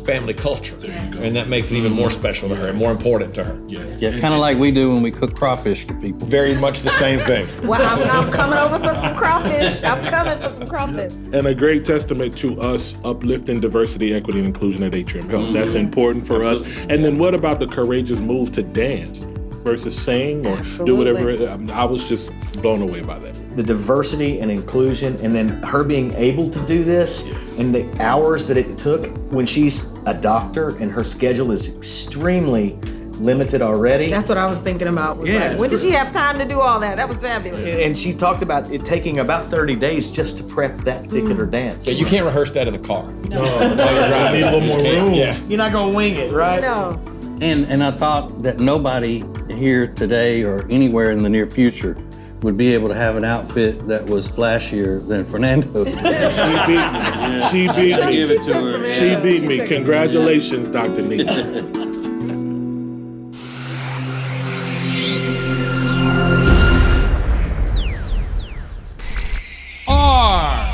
family culture. And that makes it even more special to her and more important to her. Yes. Yeah, kind of like we do when we cook crawfish for people. Very much the same thing. Well, I'm coming over for some crawfish. I'm coming for some crawfish. And a great testament to us uplifting diversity, equity, and inclusion at Atrium Health. That's important for us. And then what about the courageous move to dance versus sing or do whatever? I was just blown away by that. The diversity and inclusion, and then her being able to do this, and the hours that it took when she's a doctor and her schedule is extremely limited already. That's what I was thinking about. Like, when did she have time to do all that? That was fabulous. And she talked about it taking about 30 days just to prep that particular dance. So you can't rehearse that in the car. No. While you're driving. Need a little more room. Yeah. You're not gonna wing it, right? No. And I thought that nobody here today or anywhere in the near future would be able to have an outfit that was flashier than Fernando's. She beat me. Give it to her. She beat me. Congratulations, Dr. Nina. Are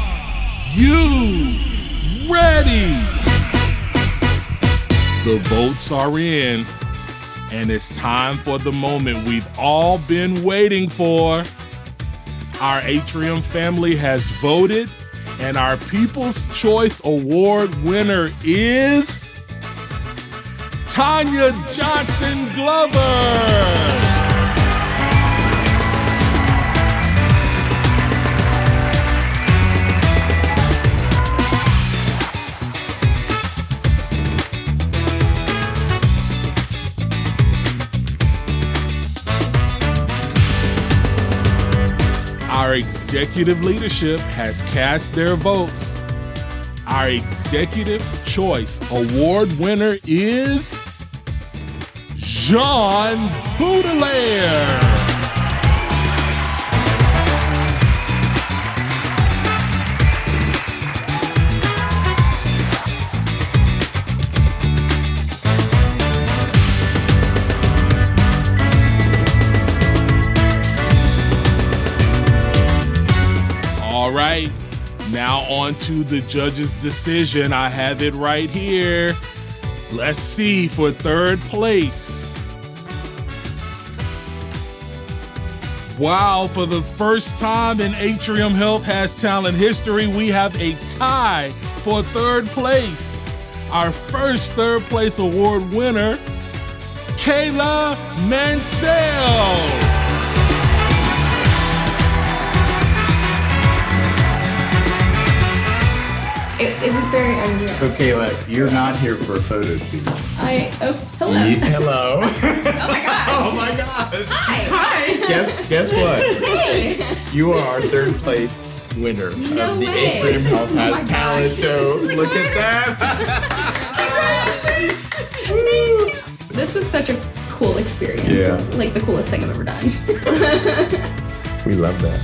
you ready? The votes are in, and it's time for the moment we've all been waiting for. Our Atrium family has voted, and our People's Choice Award winner is Tanya Johnson Glover. Our executive leadership has cast their votes. Our Executive Choice Award winner is Jean-Boudelaire. All right, now on to the judge's decision. I have it right here. Let's see for third place. Wow, for the first time in Atrium Health Has Talent history, we have a tie for third place. Our first third place award winner, Kayla Mansell. It was very unreal. So Kayla, you're not here for a photo shoot. Hello. Hello. Oh my gosh. Oh my gosh. Hi. Guess what? Hey. You are our third place winner of the Atrium Health Has Talent show. Look at that. This was such a cool experience. Yeah. Like the coolest thing I've ever done. We love that.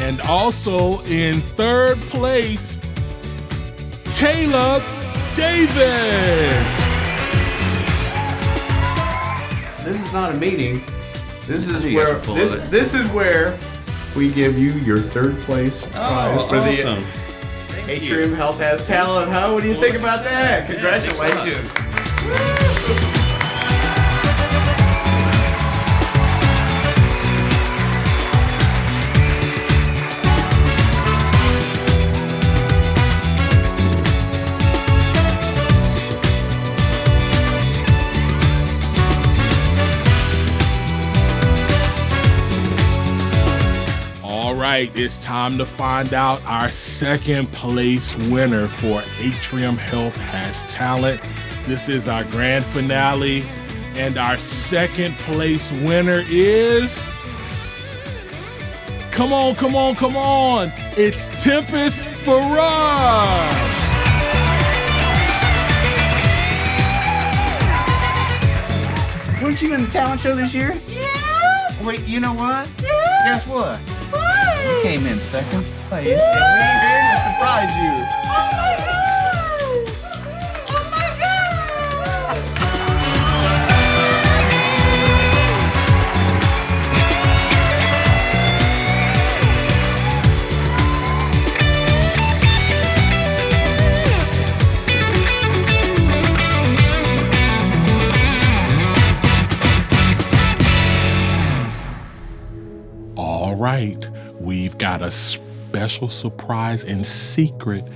And also in third place, Kayla Davis. This is not a meeting. This is You guys where are full of it. this is where we give you your third place prize for awesome. the Atrium Health Has Talent. Huh? What do you think about that? Congratulations. All right, it's time to find out our second place winner for Atrium Health Has Talent. This is our grand finale, and our second place winner is... Come on, come on, come on! It's Tempus Farrar! Weren't you in the talent show this year? Yeah. Wait, you know what? Yeah. Guess what? What? You came in second place, and we're here to surprise you. Oh my God. right, we've got a special surprise and secret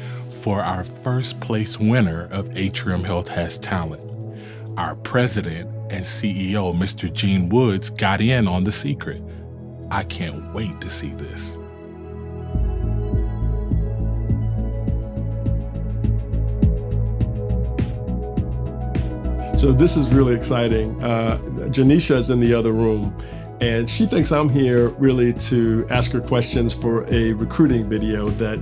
for our first place winner of Atrium Health Has Talent. Our president and CEO, Mr. Gene Woods, got in on the secret. I can't wait to see this. So this is really exciting. Janisha is in the other room, and she thinks I'm here really to ask her questions for a recruiting video that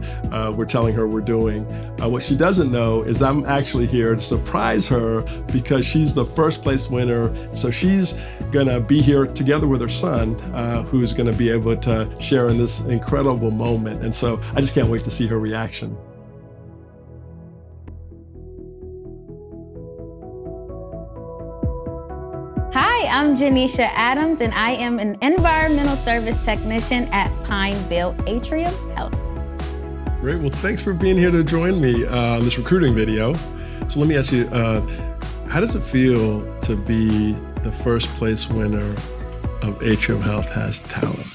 we're telling her we're doing. What she doesn't know is I'm actually here to surprise her because she's the first place winner. So she's gonna be here together with her son, who's gonna be able to share in this incredible moment. And so I just can't wait to see her reaction. Hi, I'm Janisha Adams, and I am an environmental service technician at Pineville Atrium Health. Great, well, thanks for being here to join me on this recruiting video. So let me ask you, how does it feel to be the first place winner of Atrium Health Has Talent?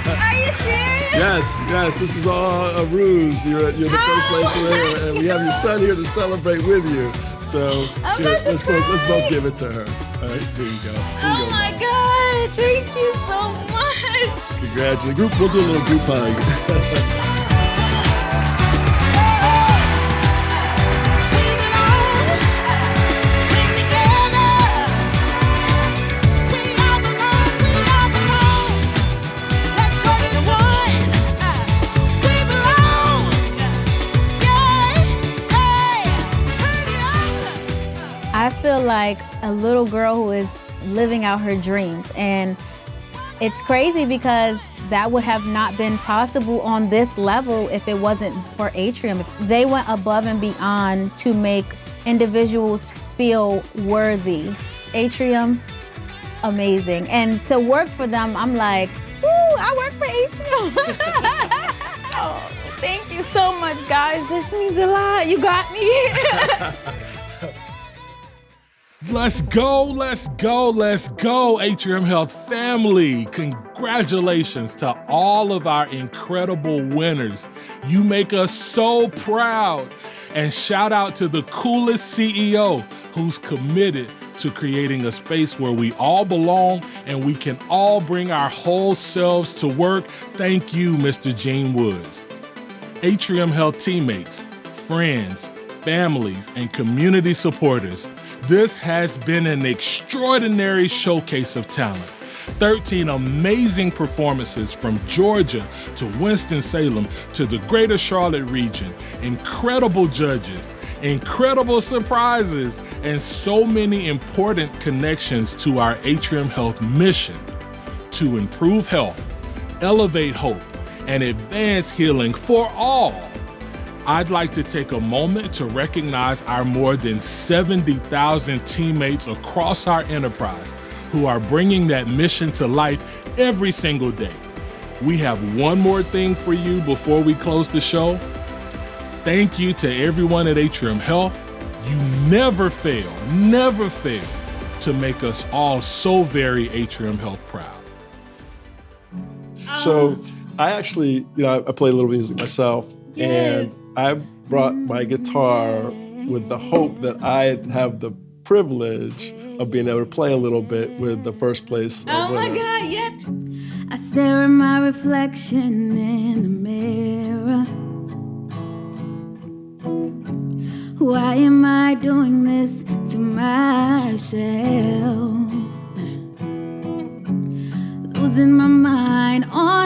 Are you serious? Yes, this is all a ruse. You're the first place winner, and we have your son here to celebrate with you. So here, let's both give it to her. All right, here you go. Oh my God, thank you so much. Congratulations. We'll do a little group hug. I feel like a little girl who is living out her dreams, and it's crazy because that would have not been possible on this level if it wasn't for Atrium. They went above and beyond to make individuals feel worthy. Atrium, amazing. And to work for them, I'm like, woo, I work for Atrium. Oh, thank you so much, guys. This means a lot. You got me. Let's go, Atrium Health family. Congratulations to all of our incredible winners. You make us so proud. And shout out to the coolest CEO who's committed to creating a space where we all belong and we can all bring our whole selves to work. Thank you, Mr. Gene Woods. Atrium Health teammates, friends, families, and community supporters, this has been an extraordinary showcase of talent. 13 amazing performances from Georgia to Winston-Salem to the greater Charlotte region, incredible judges, incredible surprises, and so many important connections to our Atrium Health mission to improve health, elevate hope, and advance healing for all. I'd like to take a moment to recognize our more than 70,000 teammates across our enterprise who are bringing that mission to life every single day. We have one more thing for you before we close the show. Thank you to everyone at Atrium Health. You never fail to make us all so very Atrium Health proud. So I actually, I play a little music myself, and I brought my guitar with the hope that I'd have the privilege of being able to play a little bit with the first place winner. Oh my God, yes! I stare at my reflection in the mirror. Why am I doing this to myself? Losing my mind on